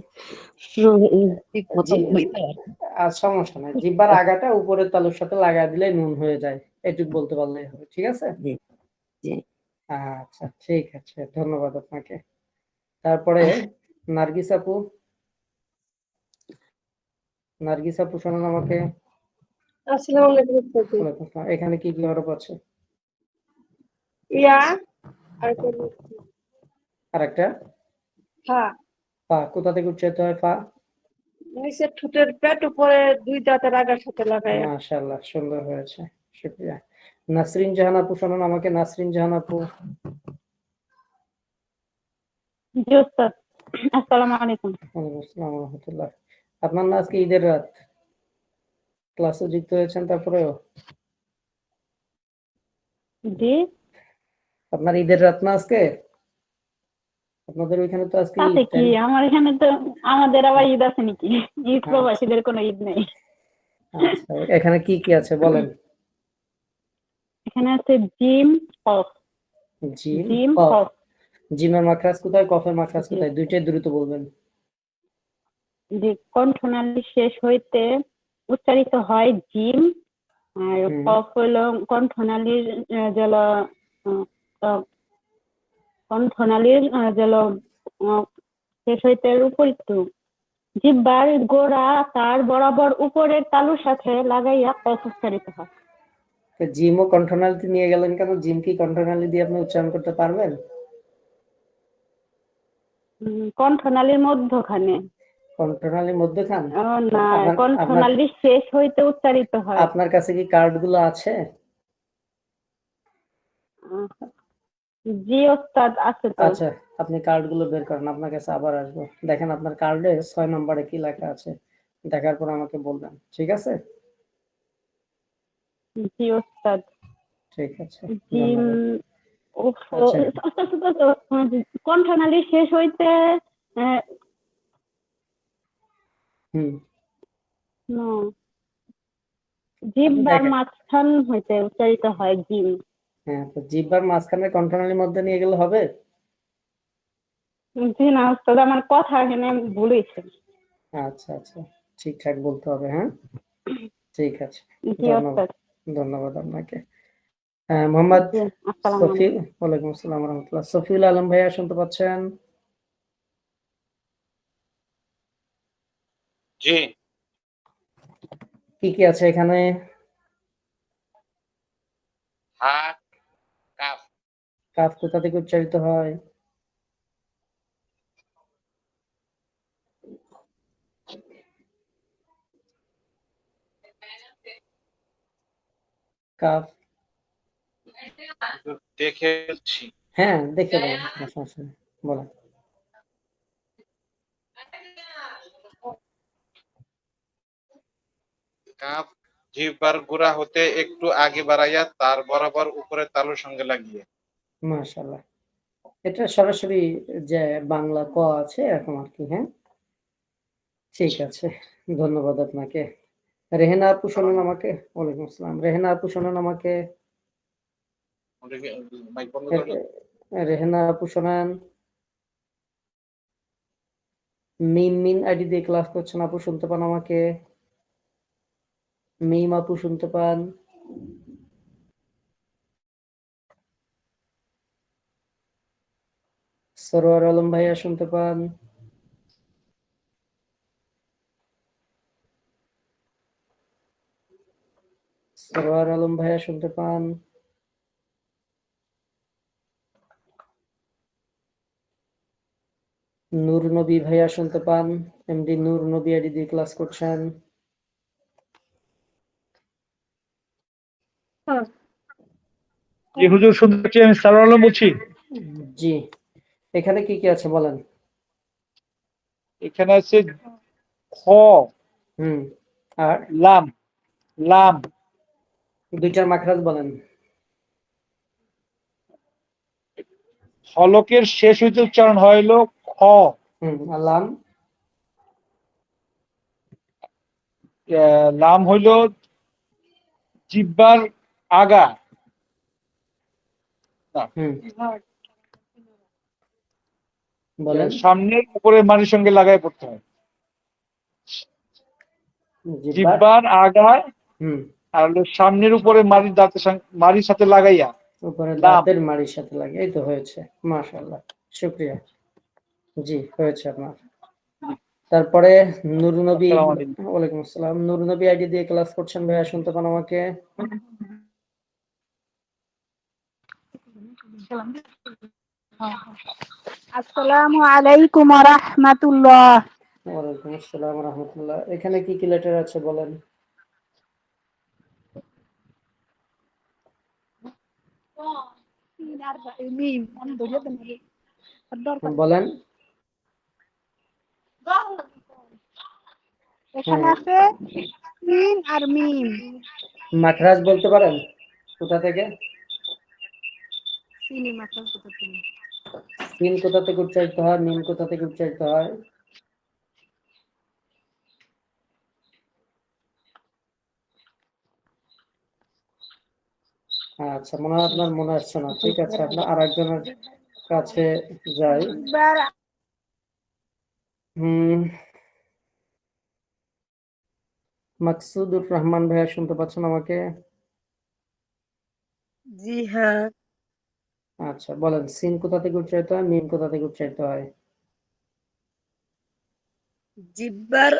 সমস্যা নাই, জিহ্বার আগাটা উপরের তালুর সাথে লাগা দিলে নুন হয়ে যায়, এটুকু বলতে পারলেই হবে, ঠিক আছে? আচ্ছা, ঠিক আছে, ধন্যবাদ আপনাকে। তারপরে নার্গিস আপু, নার্গিস আপু শোনান আমাকে। আসসালামু আলাইকুম স্যার। ওয়ালাইকুম আসসালাম। এখানে কি কি হরফ আছে? ইয়া আর কোন আরেকটা ফা, ফা। কোথা থেকে উচ্চারিত হয় ফা? নিচে ঠোঁটের পেট, উপরে দুই দাঁতের আগার সাথে লাগায়া। মাশাআল্লাহ, সুন্দর হয়েছে, শুকরিয়া। নাসরিন জাহান আপু শোনান আমাকে। নাসরিন জাহান আপু। জি স্যার। আসসালামু আলাইকুম। ওয়ালাইকুম আসসালাম ওয়া রাহমাতুল্লাহ। আপনার না আজকে ঈদের রাত, ক্লাসে যুক্ত হয়েছেন তারপরেও? জি, আপনার ঈদের রাত না আজকে? আপনাদের ওইখানে তো আজকে তাতে ঈদ, কি তাই না? আমার এখানে তো, আমাদের আবার ঈদ আছে নাকি? ঈদ প্রবাসীদের কোনো ঈদ নেই। আচ্ছা, এখানে কি কি আছে বলেন? এখানে আছে জিম কফ। জিম জিম কফ। কফ। জিমের মাখরাজ কোথায়, কফের মাখরাজ কোথায়? দুইটাই দ্রুত বলবেন। যে কণ্ঠনালী শেষ হইতে উচ্চারিত হয় জিম, আর কফ হলো কণ্ঠনালীর জল, কণ্ঠনালীর জল শেষ হইতে উপরিত জিহ্বার গোড়া তার বরাবর উপরের তালুর সাথে লাগাইয়া কফ উচ্চারিত হয়। তো জিম ও কণ্ঠনালীতে নিয়ে গেলেন কেন? জিম কি কণ্ঠনালী দিয়ে আপনি উচ্চারণ করতে পারবেন? কণ্ঠনালীর মধ্যখানে। কণ্ঠনালীর মধ্যখান? না, কণ্ঠনালীর শেষ হইতে উচ্চারিত হয়। আপনার কাছে কি কার্ড গুলো আছে? জি ওস্তাদ, আছে তো। আচ্ছা, আপনি কার্ড গুলো বের করেন, আপনার কাছে আবার আসবো। দেখেন আপনার কার্ডে 6 নম্বরে কি লেখা আছে, দেখার পর আমাকে বলবেন, ঠিক আছে? জি ওস্তাদ। ঠিক আছে, জিম ধন্যবাদ। কণ্ঠনালী শেষ হইতে জিহ্বার মাঝখান হইতে উচ্চারিত হয় জিম। হ্যাঁ, তো জিহ্বার মাঝখানে কণ্ঠনালীর মধ্যে নিয়ে গেলে হবে? জি না ওস্তাদ, আমার কথা এখানে ভুল হয়েছে। আচ্ছা আচ্ছা, ঠিকঠাক বলতে হবে। হ্যাঁ, ঠিক আছে, জি ওস্তাদ। ধন্যবাদ আপনাকে। মোহাম্মদ সফি, ওয়ালাইকুম আসসালাম ওয়া রাহমাতুল্লাহ। সফিউল আলম ভাইয়া শুনতে পাচ্ছেন? জি। কি কি আছে এখানে? হা, কাফ। কাফ কোথা থেকে উচ্চারিত হয়? কাফ দেখেছি। হ্যাঁ, দেখে বলেন, সমস্যা নেই, বলেন। কাফ জিহ্বার গোড়া হতে একটু আগে বাড়াইয়া তার বরাবর উপরে তালুর সঙ্গে লাগিয়ে। মাশাআল্লাহ, এটা সরাসরি যে বাংলা ক আছে এরকম আর কি। হ্যাঁ, ঠিক আছে, ধন্যবাদ আপনাকে। রেহেনা আপু শোনেন আমাকে। ওয়ালাইকুম আসসালাম। রেহেনা আপু শোনেন আমাকে। রেহেনা আপু শোনেন। মিম মিন আইডি দিয়ে ক্লাস করছেন আপু, শুনতে পান আমাকে? মিম আপু শুনতে পান? সরোয়ার আলম ভাইয়া শুনতে পান? সরোয়ার আলম ভাইয়া শুনতে পান? নূর নবী ভাইয়া শুনতে পান? এমডি নূর নবী আইডি দিয়ে ক্লাস করছেন। জি হুজুর, শুনতে পাচ্ছি। আমি সারোয়ার আলম বলছি। জি, এখানে কি কি আছে বলেন? এখানে আছে খ, আর লাম। লাম দুইটার মাখরাজ বলেন। হলকের শেষ হইতে উচ্চারণ হইল খ। আর লাম? লাম হইল জিহ্বার আগা। সামনের উপরে মারির সঙ্গে লাগাই পড়তে হয়। জিহ্বার আগা আর সামনের উপরে মারির দাঁতের মারির সাথে লাগাইয়া, উপরে দাঁতের মারির সাথে লাগে। এই তো হয়েছে, মাশাআল্লাহ, শুকরিয়া। জি হয়েছে আপনার। তারপরে নূর নবী, আসসালামু আলাইকুম। ওয়ালাইকুম আসসালাম। নূর নবী আইডি দিয়ে ক্লাস করছেন ভাইয়া, শুনতে পান আমাকে? আসসালামু আলাইকুম ওয়া রাহমাতুল্লাহ। ওয়ালাইকুম আসসালাম ওয়া রাহমাতুল্লাহ। এখানে কি কি লেটার আছে বলেন? বলেন। এখানে হ্যাঁ, আছে সিন আর মিম। মাখরাজ বলতে পারেন কোথা থেকে? সিন মাত্রা কত তুমি? সিন কোথা থেকে উচ্চারিত হয়, মিম কোথা থেকে উচ্চারিত হয়? আচ্ছা, মনে হয় আপনার মনে আসছে না। ঠিক আছে, আপনার আরেকজনের কাছে যাই। মাকসুদুর রহমান ভাইয়া, শুনতে পাচ্ছেন আমাকে? জি হ্যাঁ। আচ্ছা বলেন, সিন কোথা থেকে উচ্চারিত হয়, মিম কোথা থেকে উচ্চারিত হয়? জিহ্বার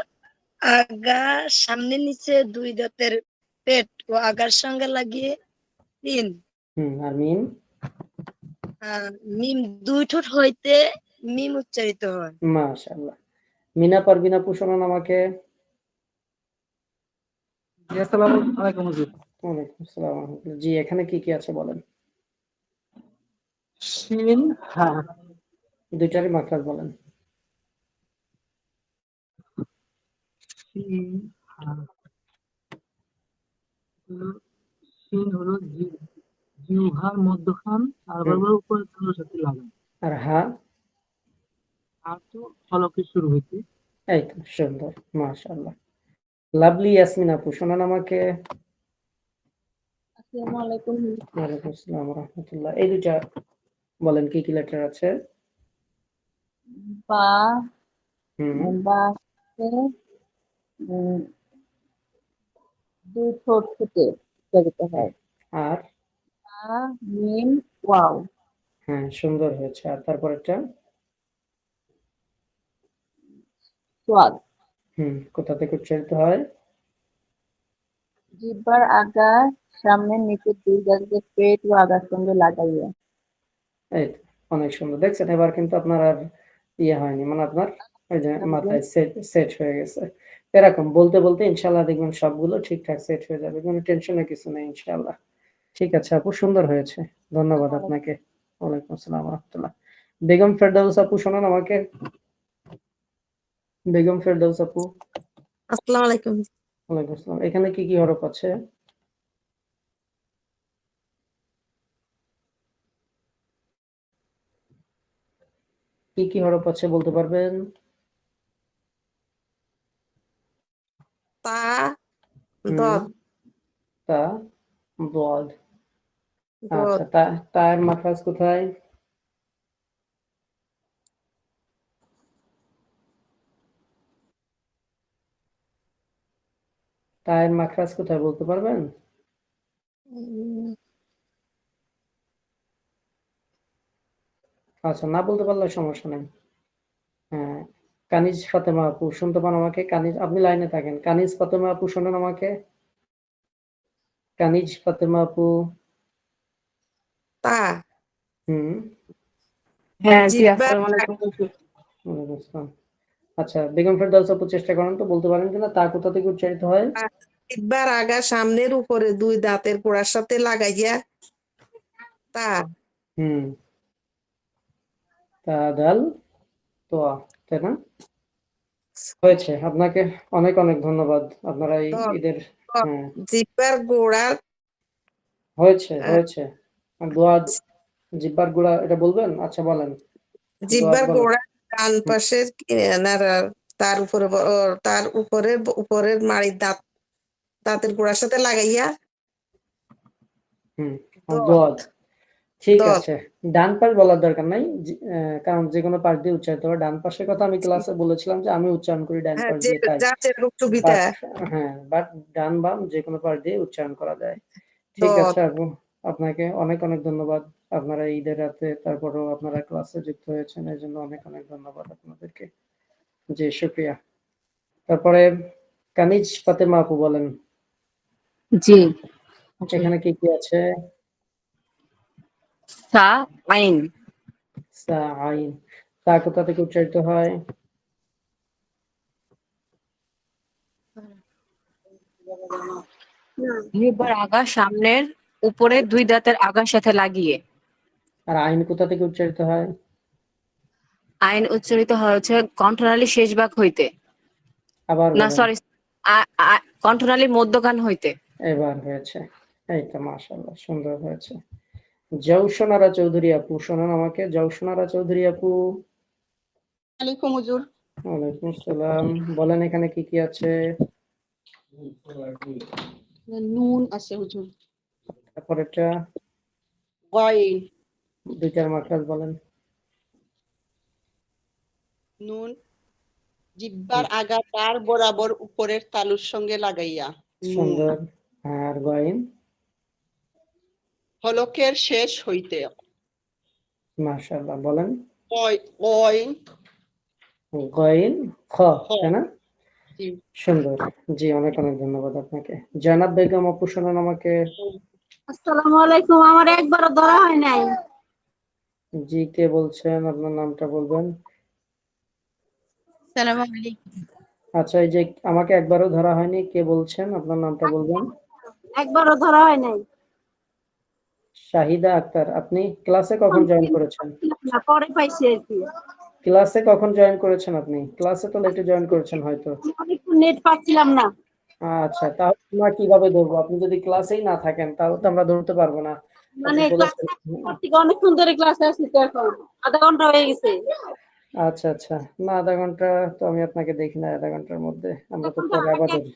আগা সামনে নিচে দুই দাঁতের পেট ও আগার সঙ্গে লাগিয়ে তিন। আর মিম? মিম দুই ঠোঁট হইতে মিম উচ্চারিত হয়। মাশাআল্লাহ। মিনা পারবিনা আপু, শোনান আমাকে? জি আসসালামু আলাইকুম হুজুর। ওয়ালাইকুম আসসালাম ওয়া রাহমাতুল্লাহ। জি, এখানে কি কি আছে বলেন? শিন হা। দুইটারই মাখরাজ বলেন। শিন হা। শিন হলো জিহ্বার মধ্যখান আর বারবার উপরে তালুর সাথে লাগানো। আর হা? আর তো ফলকের শুরু হইতে। এই তো সুন্দর, মাশাআল্লাহ। লাভলি ইয়াসমিন আপু, শোনান আমাকে? আসসালামু আলাইকুম। ওয়ালাইকুম আসসালাম ওয়া রাহমাতুল্লাহ। এই দুইটা বলেন কি কি লেটার আছে? বা হুম, বা দুই ঠোঁট থেকে উচ্চারিত হয়। আর? মিম ওয়াও। হ্যাঁ, সুন্দর হয়েছে। আর তারপরেরটা? সোয়াদ। কোথা থেকে উচ্চারিত হয়? জিহ্বার আগা সামনে নিচে দুই দাঁতের পেট ও আগার সঙ্গে লাগাইয়া। এই তো, অনেক সুন্দর। দেখছেন, এবার কিন্তু আপনার আর ইয়ে হয়নি, মানে আপনার ওই যে মাথায় সেট হয়ে গেছে। এরকম বলতে বলতে ইনশাআল্লাহ দেখবেন সবগুলো ঠিকঠাক সেট হয়ে যাবে, কোনো টেনশনের কিছু নেই ইনশাআল্লাহ। ঠিক আছে আপু, সুন্দর হয়েছে, ধন্যবাদ আপনাকে। ওয়ালাইকুম আসসালাম ওয়া রাহমাতুল্লাহ। বেগম ফেরদাউস আপু, শোনান আমাকে? বেগম ফেরদাউস আপু। আসসালামু আলাইকুম। ওয়ালাইকুম আসসালাম। এখানে কি কি হরফ আছে? কি কি হরফ আছে বলতে পারবেন? তা হুম, দদ তা দদ। দদ আচ্ছা, তার মাখরাজ কোথায়? তায়ের মাখরাজ কোথায় বলতে পারবেন? আচ্ছা, না বলতে পারলে সমস্যা নেই। হ্যাঁ, কানিজ ফাতেমা আপু, শুনতে পান আমাকে? কানিজ, আপনি লাইনে থাকেন। কানিজ ফাতেমা আপু, শোনেন আমাকে? কানিজ ফাতেমা আপু। তা হ্যাঁ জি, জিহ্বার আসসালামু আলাইকুম হুজুর। ওয়ালাইকুম আসসালাম। আচ্ছা, বেগম ফেরদাউস আপু চেষ্টা করেন তো, বলতে পারেন কিনা তা কোথা থেকে উচ্চারিত হয়? জিহ্বার আগা সামনের উপরে দুই দাঁতের গোড়ার সাথে লাগাইয়া তা। তা দাল তোয়া, তাই না? হয়েছে। আপনাকে অনেক অনেক ধন্যবাদ। আপনারা এই ঈদের জিহ্বার গোড়া হয়েছে হয়েছে। দোয়া জিহ্বার গোড়া, এটা বলবেন? আচ্ছা বলেন। জিহ্বার গোড়া ডান পাশের তার উপরে তার উপরের মাড়ির দাঁতের গোড়ার সাথে লাগাইয়া দোয়াদ। ঠিক আছে, ডান পাশ বলার দরকার নাই, কারণ যে কোনো পাশ দিয়ে উচ্চারিত হয়। ডান পাশের কথা আমি ক্লাসে বলেছিলাম যে আমি উচ্চারণ করি ডান পাশ দিয়ে, তাই। হ্যাঁ, বাট ডান বাম যে কোনো পাশ দিয়ে উচ্চারণ করা যায়। ঠিক আছে আপু, আপনাকে অনেক অনেক ধন্যবাদ। আপনারা ঈদের রাতে তারপরেও আপনারা ক্লাসে যুক্ত হয়েছেন, এই জন্য অনেক অনেক ধন্যবাদ আপনাদেরকে। জি, শুক্রিয়া। তারপরে কানিজ ফাতেমা আপু বলেন। জি। এখানে কি কি আছে? সা আইন। সা আইন। সা কোথা থেকে উচ্চারিত হয়? জিহ্বার আগা সামনের উপরে দুই দাঁতের আগার সাথে লাগিয়ে। আর আইন কোথা থেকে উচ্চারিত হয়? আইন উচ্চারিত হয় হচ্ছে কণ্ঠনালী শেষ ভাগ হইতে। আবার না বলেন। সরি, কণ্ঠনালী মধ্যখান হইতে। এবার হয়েছে। এই তো মাশাআল্লাহ, সুন্দর হয়েছে। জৌসনারা চৌধুরী আপু শোনান আমাকে। জৌসনারা চৌধুরী আপু। আলাইকুম হুজুর। ওয়ালাইকুম আসসালাম। বলেন এখানে কি কি আছে? নুন আছে হুজুর। তারপরেরটা গইন। দুইটার মাখরাজ বলেন। নুন জিহ্বার আগা তার বরাবর উপরের তালুর সঙ্গে লাগাইয়া। নুন। সুন্দর। আর গইন? হলকের শেষ হইতে। মাশাআল্লাহ, বলেন। গইন। গইন খ, তাই না? জি। সুন্দর। জি, অনেক অনেক ধন্যবাদ আপনাকে। জয়নাব বেগম আপু শোনান আমাকে। আসসালামু আলাইকুম। আমার একবারও ধরা হয় নাই। জি, কে বলছেন? আপনার নামটা বলবেন। আসসালামু আলাইকুম। আচ্ছা, এই যে আমাকে একবারও ধরা হয়নি, কে বলছেন? আপনার নামটা বলবেন। একবারও ধরা হয় নাই। শাহিদা আক্তার। আপনি ক্লাসে কখন জয়েন করেছেন? না, পরে পাইছি আর কি। ক্লাসে কখন জয়েন করেছেন আপনি? ক্লাসে তো লেটে জয়েন করেছেন হয়তো। আমি একটু নেট পাচ্ছিলাম না। আচ্ছা, তাহলে আমরা কিভাবে ধরবো? আপনি যদি ক্লাসেই না থাকেন তাহলে তো আমরা ধরতে পারবো না। মানে আপনি বলেছেন। অনেক সুন্দর ক্লাসে আছি তো এখন। আধা ঘন্টা হয়ে গেছে। আচ্ছা আচ্ছা, না আধা ঘন্টা তো আমি আপনাকে দেখি না। আধা ঘন্টার মধ্যে আমরা তো পরে আবার ধরি।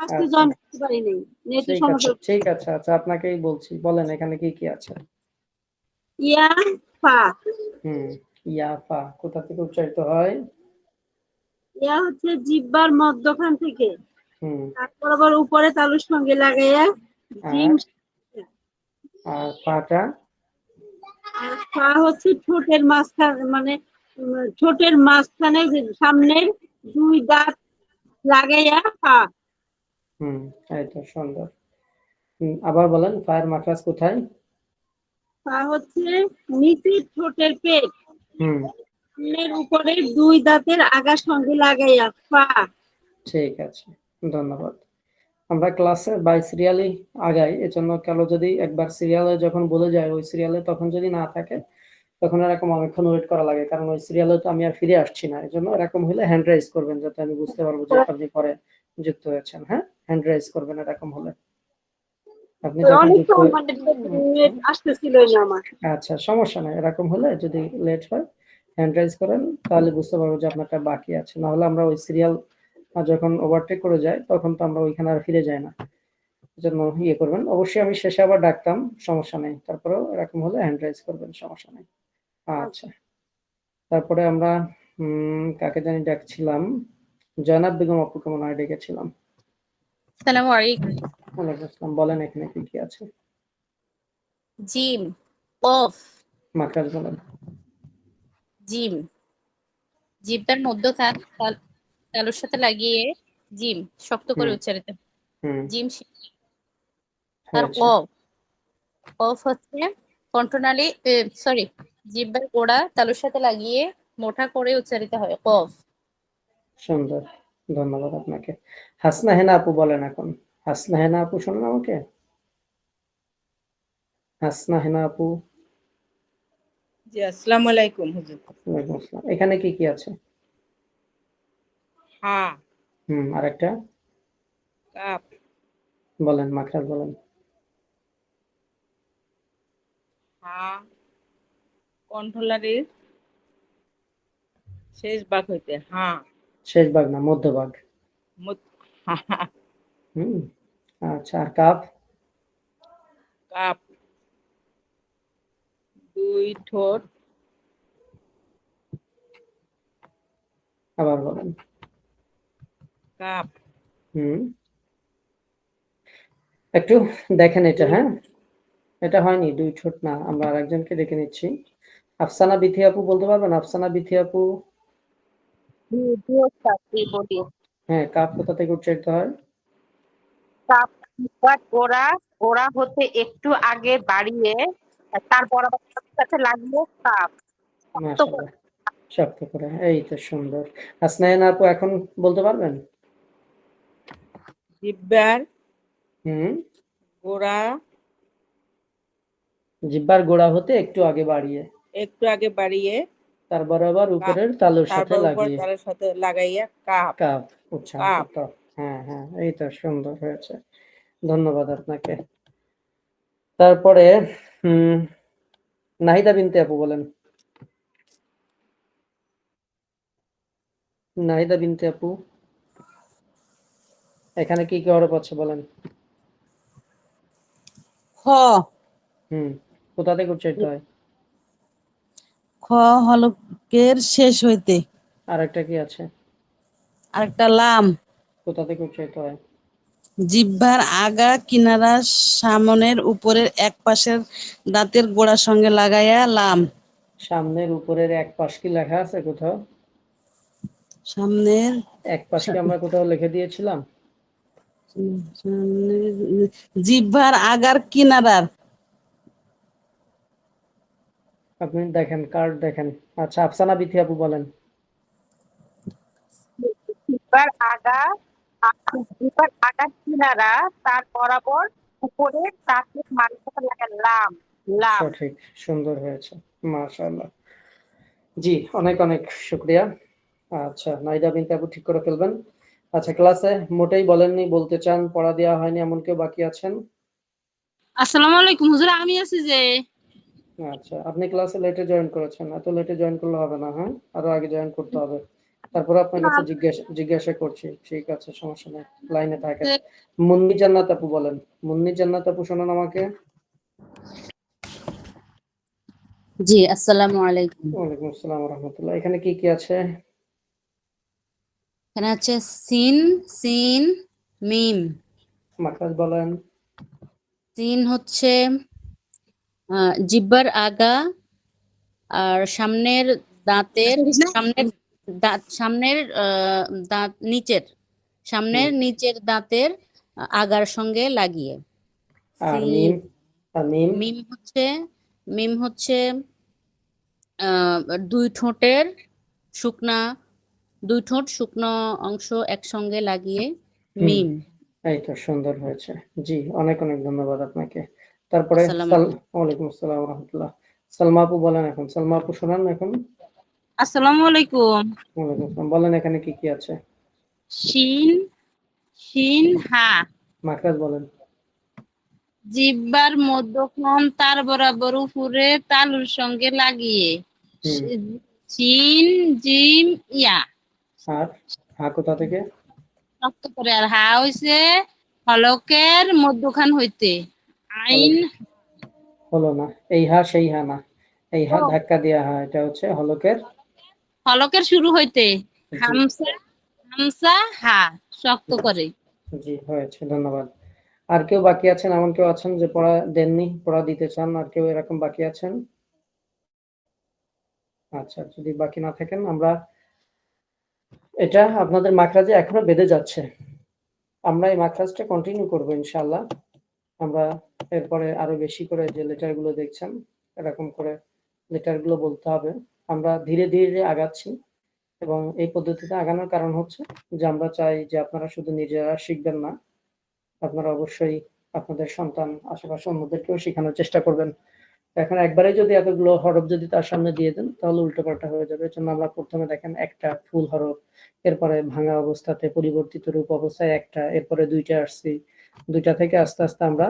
আজকে আচ্ছা, জয়েন করতে পারি নাই। নেটের ঠিক আছে সমস্যা। ঠিক আছে। আচ্ছা, আপনাকেই বলছি, বলেন এখানে কি কি আছে? ইয়া ফা। ইয়াফা কোথা থেকে উচ্চারিত হয়? ইয়া হচ্ছে জিহ্বার মধ্যখান থেকে হুম। তারপর আবার উপরে তালুর সঙ্গে লাগাইয়া জিম। আর ফাটা? আর ফা হচ্ছে ঠোঁটের মাঝখানে, মানে ঠোঁটের মাঝখানে যে সামনের দুই দাঁত লাগাইয়া ফা। এই তো সুন্দর। আবার বলেন, ফায়ের মাখরাজ কোথায়? ফা হচ্ছে নিচের ঠোঁটের পেট হুম, সামনের উপরে দুই দাঁতের আগার সঙ্গে লাগাইয়া ফা। ঠিক আছে, ধন্যবাদ। আমরা ক্লাসে বাই সিরিয়ালি আগাই, এজন্য কালো যদি একবার সিরিয়ালে যখন বলে যায় ওই সিরিয়ালে তখন যদি না থাকে তখন এরকম অনেকক্ষণ ওয়েট করা লাগে, কারণ ওই সিরিয়ালে তো আমি আর ফিরে আসছি না। এজন্য এরকম হলে হ্যান্ড রাইজ করবেন যাতে আমি বুঝতে পারবো যে আপনি পরে যুক্ত হয়েছেন। হ্যাঁ, হ্যান্ড রাইজ করবেন এরকম হলে। আপনি যখন যুক্ত আসতেছিল না আমার। আচ্ছা, সমস্যা নাই। এরকম হলে যদি লেট হয় হ্যান্ড রাইজ করেন তাহলে বুঝতে পারবো যে আপনারটা বাকি আছে। না হলে আমরা ওই সিরিয়াল যখন ওভারটেক করে যাই তখন তো আমরা ওইখানে আর ফিরে যাই না। এজন্য ইয়ে করবেন। অবশ্যই আমি শেষে আবার ডাকতাম, সমস্যা নেই। তারপরেও এরকম হলে হ্যান্ড রাইজ করবেন, সমস্যা নেই। আচ্ছা, তারপরে আমরা কাকে জানি ডাকছিলাম? জয়নাব বেগম আপুকে মনে হয় ডেকেছিলাম। আসসালামু আলাইকুম। ওয়ালাইকুম আসসালাম। বলেন এখানে কি কি আছে? Gym of. মাখরাজ বলেন। জিম জিহ্বার মধ্যখান তালুর সাথে লাগিয়ে জিম শক্ত করে উচ্চারিত। জিম। R of. অফ হচ্ছে কণ্ঠনালী, সরি, জিহ্বার গোড়া তালুর সাথে লাগিয়ে মোটা করে উচ্চারিত হয় অফ। সুন্দর, ধন্যবাদ আপনাকে। হাসনা হেনা আপু বলেন এখন। হাসনা হেনা আপু শোনেন আমাকে? হাসনা হেনা আপু। জি, আসসালামু আলাইকুম হুজুর। ওয়ালাইকুম আসসালাম। এখানে কি কি আছে? হ্যাঁ। আরেকটা কাপ। বলেন, মাখরাজ বলেন। হ্যাঁ, কণ্ঠনালীর শেষ ভাগ হইতে। হ্যাঁ, শেষ ভাগ না, মধ্যভাগ। আচ্ছা, আর কাপ? কাপ দুই ঠোঁট। আবার বলেন। কাপ। একটু দেখেন এটা। হ্যাঁ, এটা হয়নি, 2 ঠোঁট না। আমরা আরেকজনকে ডেকে নিচ্ছি। আফসানা বিথি আপু বলতে পারবেন? আফসানা বিথি আপু। হ্যাঁ, কাপ কোথা থেকে উচ্চারিত হয়? কাপ গোড়া, গোড়া হতে একটু আগে বাড়িয়ে তার বরাবর সাথে লাগিয়ে কাপ। মাশাআল্লাহ, শক্ত করে। এই তো সুন্দর। হাসনাইন আপু এখন বলতে পারবেন? জিহ্বার হুম, গোড়া জিহ্বার গোড়া হতে একটু আগে বাড়িয়ে একটু আগে বাড়িয়ে তার বরাবর উপরের তালুর সাথে তারপর উপর লাগিয়ে তালের সাথে লাগাইয়া কাপ। কাপ উচ্চারণ কাপ। করতে হবে। হ্যাঁ হ্যাঁ, এই তো সুন্দর হয়েছে, ধন্যবাদ আপনাকে। তারপরে নাহিদা বিনতে আপু বলেন। নাহিদা বিনতে আপু, এখানে কি কি হরফ আছে বলেন? খ, কোথা থেকে উচ্চারিত হয়? খ হলকের শেষ হইতে। আরেকটা কি আছে? আরেকটা লাম। কোথা থেকে উচ্চারিত হয়? জিহ্বার আগা কিনারা সামনের উপরের এক পাশের দাঁতের গোড়ার সঙ্গে লাগাইয়া লাম। সামনের উপরের এক পাশ কি লেখা আছে কোথাও? সামনের এক পাশ কি আমরা কোথাও লিখে দিয়েছিলাম? জিহ্বার আগার কিনারার। আপনি দেখেন, কার্ড দেখেন। আচ্ছা, আফসানা বিথি আপু বলেন। জিহ্বার আগা কিনারা তার বরাবর উপরে দাঁতের মাঝখানে লাগায় লাম। লাম। সঠিক, সুন্দর হয়েছে, মাশাআল্লাহ। জি, অনেক অনেক শুকরিয়া। আচ্ছা, নাইদা বিনতে আপু ঠিক করে ফেলবেন। আচ্ছা, ক্লাসে মোটেই বলেননি, বলতে চান, পড়া দেওয়া হয়নি, এমন কেউ বাকি আছেন? আসসালামু আলাইকুম হুজুর, আমি আছি যে। আচ্ছা, আপনি ক্লাসে লেটে জয়েন করেছেন, এত লেটে জয়েন করলে হবে না। হ্যাঁ, আরো আগে জয়েন করতে হবে। তারপর আপনার কাছে জিজ্ঞাসা করছি। ঠিক আছে, সমস্যা নেই, লাইনে থাকেন। মুন্নি জান্নাত আপু বলেন। মুন্নি জান্নাত আপু, শোনান আমাকে। জি, আসসালামু আলাইকুম। ওয়ালাইকুম আসসালাম ওয়া রাহমাতুল্লাহ। এখানে কি কি আছে? এখানে আছে সিন, সিন, মিম। মাখরাজ বলেন। সিন হচ্ছে জিহ্বার আগা আর সামনের দাঁতের দাঁত নিচের দাঁতের আগার সঙ্গে লাগিয়ে। আর মিম? আর মিম? মিম হচ্ছে দুই ঠোঁট শুকনো অংশ একসঙ্গে লাগিয়ে মিম। এই তো সুন্দর হয়েছে। জি, অনেক অনেক ধন্যবাদ আপনাকে। তারপরে ওয়ালাইকুম আসসালাম ওয়া রাহমাতুল্লাহ। সালমা আপু বলেন এখন। সালমা আপু, শোনান এখন। আসসালামু আলাইকুম। ওয়ালাইকুম আসসালাম। বলেন এখানে কি কি আছে? শিন, শিন হা। মাখরাজ বলেন। জিহ্বার মধ্যখান তার বরাবর উপরে তালুর সঙ্গে লাগিয়ে। শিন, জিম, ইয়া। আর হা কোথা থেকে? শক্ত করে। আর হা হইছে হলকের মধ্যখান হইতে। আইন হলো না, এই হা সেই হা না, এই হা ধাক্কা দেয়া হা, এটা হচ্ছে হলকের শুরু হইতে। হামসা হা শক্ত করে। জি, হয়েছে, ধন্যবাদ। আর কেউ বাকি আছেন? এমন কেউ আছেন যে পড়া দেননি, পড়া দিতে চান? আর কেউ এরকম বাকি আছেন? আচ্ছা, যদি বাকি না থাকেন, আমরা এটা আপনাদের মাখরাজে এখনো বেঁধে যাচ্ছে। আমরা এই মাখরাজটা কন্টিনিউ করবো ইনশাআল্লাহ। আমরা এরপরে আরো বেশি করে যে লেটার গুলো দেখছেন, এরকম করে লেটার গুলো বলতে হবে। আমরা ধীরে ধীরে আগাচ্ছি, এবং এই পদ্ধতিতে আগানোর কারণ হচ্ছে যে আমরা চাই যে আপনারা শুধু নিজেরা শিখবেন না, আপনারা অবশ্যই আপনাদের সন্তান, আশেপাশে অন্যদেরকেও শেখানোর চেষ্টা করবেন। এখন একবারে যদি এতগুলো হরফ যদি তার সামনে দিয়ে দেন, তাহলে উল্টোপাল্টা হয়ে যাবে। এজন্য আমরা প্রথমে দেখেন একটা ফুল হরফ, এরপরে ভাঙা অবস্থাতে পরিবর্তিত রূপ অবস্থায় একটা, এরপরে দুইটা আসছি, দুইটা থেকে আস্তে আস্তে আমরা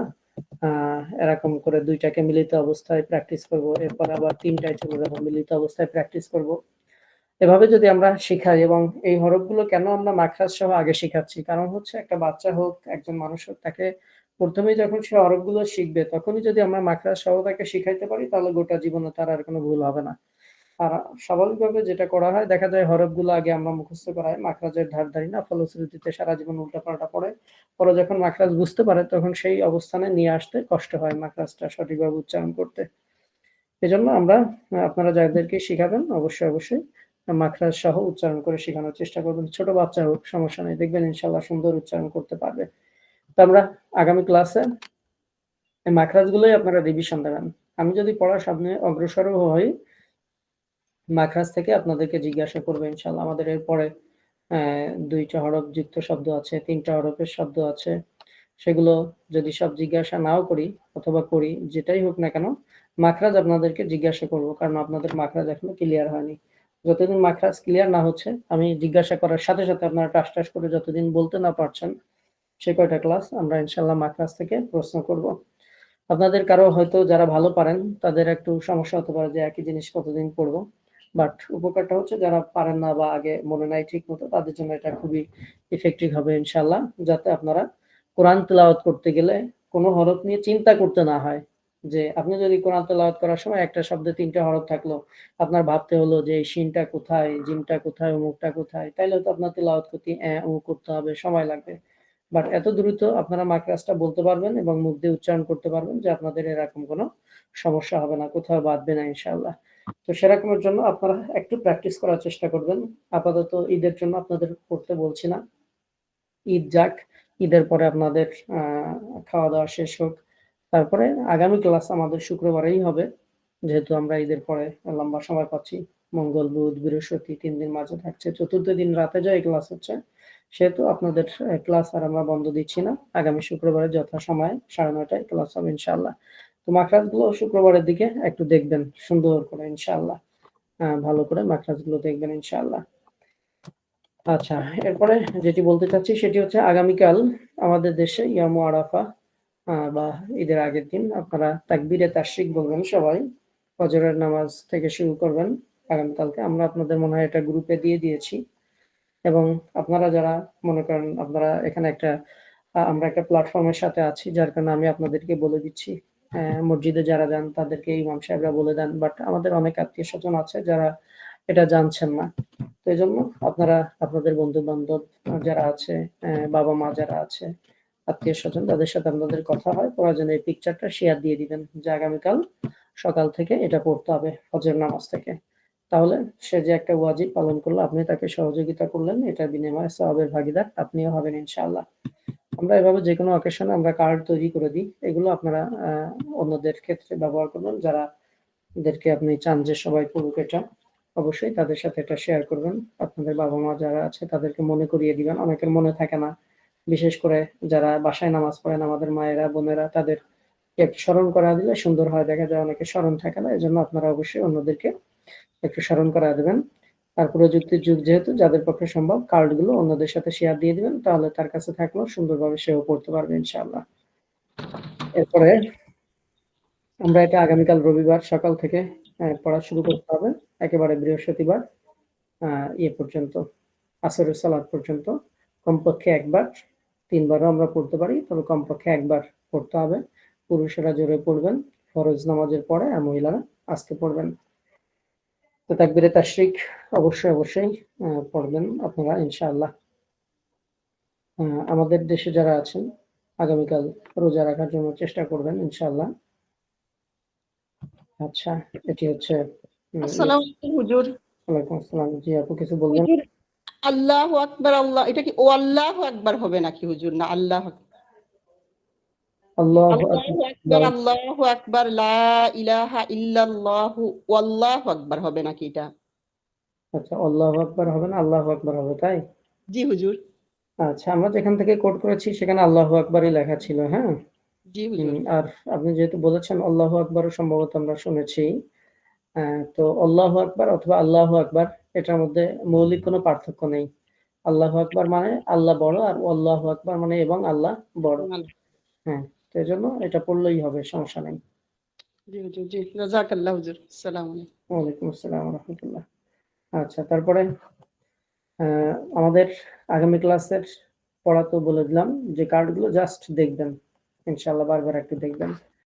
এরকম করে দুইটাকে মিলিত অবস্থায় প্র্যাকটিস করব, এরপর আবার তিনটায় চলে যাবো, মিলিত অবস্থায় প্র্যাকটিস করব। এভাবে যদি আমরা শিখাই, এবং এই হরফগুলো কেন আমরা মাখরাজ সহ আগে শিখাচ্ছি, কারণ হচ্ছে একটা বাচ্চা হোক, একজন মানুষ হোক, তাকে প্রথমেই যখন সে হরফগুলো শিখবে, তখনই যদি আমরা মাখরাজ সহ তাকে শিখাইতে পারি, তাহলে গোটা জীবনে তার আর কোনো ভুল হবে না। স্বাভাবিকভাবে যেটা করা হয় দেখা যায় হরফগুলো আগে আমরা মুখস্থ করা হয়, মাখরাজের ধারধারি না, ফলশ্রুতিতে সারা জীবন উল্টাপাল্টা পড়ে, পরে যখন মাখরাজ বুঝতে পারে তখন সেই অবস্থানে নিয়ে আসতে কষ্ট হয় মাখরাজটা সঠিকভাবে উচ্চারণ করতে। এজন্য আমরা আপনারা যাদেরকে শিখাবেন অবশ্যই মাখরাজ সহ উচ্চারণ করে শেখানোর চেষ্টা করবেন। ছোট বাচ্চা হোক সমস্যা নেই, দেখবেন ইনশাআল্লাহ সুন্দর উচ্চারণ করতে পারবে। তো আমরা আগামী ক্লাসে এই মাখরাজগুলোই আপনারা রিভিশন দেবেন। আমি যদি পড়ার সামনে অগ্রসর হই মাখরাজ থেকে আপনাদেরকে জিজ্ঞাসা করবে ইনশাআল্লাহ। আমাদের এরপরে 2টা হরফ যুক্ত শব্দ আছে, 3টা হরফের শব্দ আছে, সেগুলো যদি সব জিজ্ঞাসা নাও করি অথবা করি, যেটাই হোক না কেন মাখরাজ আপনাদেরকে জিজ্ঞাসা করব, কারণ আপনাদের মাখরাজ এখনো ক্লিয়ার হয়নি। যতদিন মাখরাজ ক্লিয়ার না হচ্ছে আমি জিজ্ঞাসা করার সাথে সাথে আপনারা টাস করে যতদিন বলতে না পারছেন সে কয়টা ক্লাস আমরা ইনশাআল্লাহ মাখরাজ থেকে প্রশ্ন করব। আপনাদের কারো হয়তো যারা ভালো পারেন তাদের একটু সমস্যা হতে পারে যে একই জিনিস কতদিন পড়বো, বাট উপকারটা হচ্ছে যারা পারেন না বা আগে মনে নাই ঠিক মতো তাদের জন্য এটা খুবই ইফেক্টিভ হবে ইনশাআল্লাহ, যাতে আপনারা কোরআন তেলাওয়াত করতে গেলে কোনো হরফ নিয়ে চিন্তা করতে না হয়। যে আপনি যদি কোরআন তেলাওয়াত করার সময় একটা শব্দে 3টা হরফ থাকলো, আপনার ভাবতে হলো যে এই শিনটা কোথায়, জিমটা কোথায়, অমুকটা কোথায়, তাইলে তো আপনার তেলাওয়াত করতে করতে হবে, সময় লাগবে। বাট এত দ্রুত আপনারা মাখরাজটা বলতে পারবেন এবং মুখ দিয়ে উচ্চারণ করতে পারবেন যে আপনাদের এরকম কোনো সমস্যা হবে না, কোথাও বাঁধবে না ইনশাআল্লাহ। তো সেরকমের জন্য আপনারা একটু প্র্যাকটিস করার চেষ্টা করবেন। আপাতত ঈদের জন্য আপনাদের পড়তে বলছি না, ঈদ যাক, ঈদের পরে আপনাদের খাওয়া দাওয়া শেষ হোক, তারপরে আগামী ক্লাস আমাদের শুক্রবারেই হবে, যেহেতু আমরা ঈদের পরে লম্বা সময় পাচ্ছি, মঙ্গল বুধ বৃহস্পতি 3 দিন মাঝে থাকছে, চতুর্থ দিন রাতে যায় ক্লাস হচ্ছে, সেহেতু আপনাদের ক্লাস আর আমরা বন্ধ দিচ্ছি না। আগামী শুক্রবারে যথাসময়ে 9:30টায় ক্লাস হবে ইনশাআল্লাহ। তো মাখরাজগুলো শুক্রবারের দিকে একটু দেখবেন সুন্দর করে ইনশাআল্লাহ, ভালো করে মাখরাজগুলো দেখবেন ইনশাআল্লাহ। আচ্ছা, এরপরে যেটি বলতে চাচ্ছি সেটি হচ্ছে আগামীকাল আমাদের দেশে ইয়ামু আরাফা বা ঈদের আগের দিন আপনারা তাকবীরে তাশরিক বলবেন সবাই, ফজরের নামাজ থেকে শুরু করবেন আগামীকালকে। আমরা আপনাদের মনে হয় এটা গ্রুপে দিয়ে দিয়েছি, এবং আপনারা যারা মনে করেন আপনারা এখানে আমরা একটা প্ল্যাটফর্মের সাথে আছি, যার কারণে আমি আপনাদেরকে বলে দিচ্ছি। মসজিদে যারা যান তাদেরকে ইমাম সাহেবরা বলে দেন, বাট আমাদের অনেক আত্মীয় স্বজন আছে যারা এটা জানছেন না। তো এই জন্য আপনারা আপনাদের বন্ধু বান্ধব যারা আছে, বাবা মা যারা আছে, আত্মীয় স্বজন, তাদের সাথে আপনাদের কথা হয়, প্রয়োজনে এই পিকচারটা শেয়ার দিয়ে দিবেন যে আগামীকাল সকাল থেকে এটা পড়তে হবে ফজর নামাজ থেকে। তাহলে সে যে একটা ওয়াজিব পালন করলো, আপনি তাকে সহযোগিতা করলেন, এটার বিনিময়ে সওয়াবের ভাগীদার আপনিও হবেন ইনশাআল্লাহ। আমরা এভাবে যে কোনো অকেশনে আমরা কার্ড তৈরি করে দিই, এগুলো আপনারা অন্যদের ক্ষেত্রে ব্যবহার করবেন, যারা এদেরকে আপনি চান যে সবাই পড়ুক, এটা অবশ্যই তাদের সাথে এটা শেয়ার করবেন। আপনাদের বাবা মা যারা আছে তাদেরকে মনে করিয়ে দিবেন, অনেকের মনে থাকে না, বিশেষ করে যারা বাসায় নামাজ পড়েন আমাদের মায়েরা বোনেরা, তাদের একটু স্মরণ করা দিলে সুন্দর হয়। দেখা যায় অনেকে স্মরণ থাকে না, এই জন্য আপনারা অবশ্যই অন্যদেরকে একটু স্মরণ করা দেবেন। আর প্রযুক্তির যুগ যেহেতু, যাদের পক্ষে সম্ভব কার্ডগুলো অন্যদের সাথে শেয়ার দিয়ে দিবেন, তাহলে তার কাছে থাকলেও সুন্দরভাবে সেও পড়তে পারবে ইনশাআল্লাহ। এরপরে আমরা এটা আগামীকাল রবিবার সকাল থেকে পড়া শুরু করতে হবে, একেবারে বৃহস্পতিবার পর্যন্ত, আসরের সালাত পর্যন্ত কমপক্ষে একবার, 3বারও আমরা পড়তে পারি, তবে কমপক্ষে একবার পড়তে হবে। পুরুষেরা জোরে পড়বেন ফরজ নামাজের পরে, আর মহিলারা আস্তে পড়বেন। তো তাকবীরে তাশরিক অবশ্যই পড়বেন আপনারা ইনশাআল্লাহ। আমাদের দেশে যারা আছেন আগামীকাল রোজা রাখার জন্য চেষ্টা করবেন ইনশাআল্লাহ। আচ্ছা, এটি হচ্ছে আসসালামু আলাইকুম হুজুর। ওয়ালাইকুম আসসালাম। জি আপু কিছু বলবেন? হুজুর আল্লাহু আকবার, আল্লাহ, এটা কি ও আল্লাহু আকবার হবে নাকি হুজুর? না আল্লাহু আকবার, আল্লাহু আকবার, লা ইলাহা ইল্লাল্লাহু ওয়াল্লাহু আকবার হবে নাকি এটা? আচ্ছা, আল্লাহু আকবার হবে না, আল্লাহু আকবার হবে, তাই? জি হুজুর। আচ্ছা, আমরা যেখান থেকে কোড করেছি সেখানে আল্লাহু আকবারই লেখা ছিল। হ্যাঁ জি হুজুর। আর আপনি যেহেতু বলেছেন আল্লাহু আকবারও সম্ভবত আমরা শুনেছি, তো আল্লাহু আকবার অথবা আল্লাহু আকবার এটার মধ্যে মৌলিক কোনো পার্থক্য নেই। আল্লাহু আকবার মানে আল্লাহ বড়, আর আল্লাহু আকবার মানে এবং আল্লাহ বড়। হ্যাঁ, তো এজন্য এটা পড়লেই হবে, সমস্যা নেই। জি হুজুর, জি জাযাকাল্লাহ হুজুর। আসসালামু আলাইকুম। ওয়ালাইকুম আসসালাম ওয়া রাহমাতুল্লাহ। আচ্ছা, তারপরে আমাদের আগামী ক্লাসের পড়া তো বলে দিলাম, যে কার্ডগুলো জাস্ট দেখবেন ইনশাআল্লাহ, বারবার একটু দেখবেন।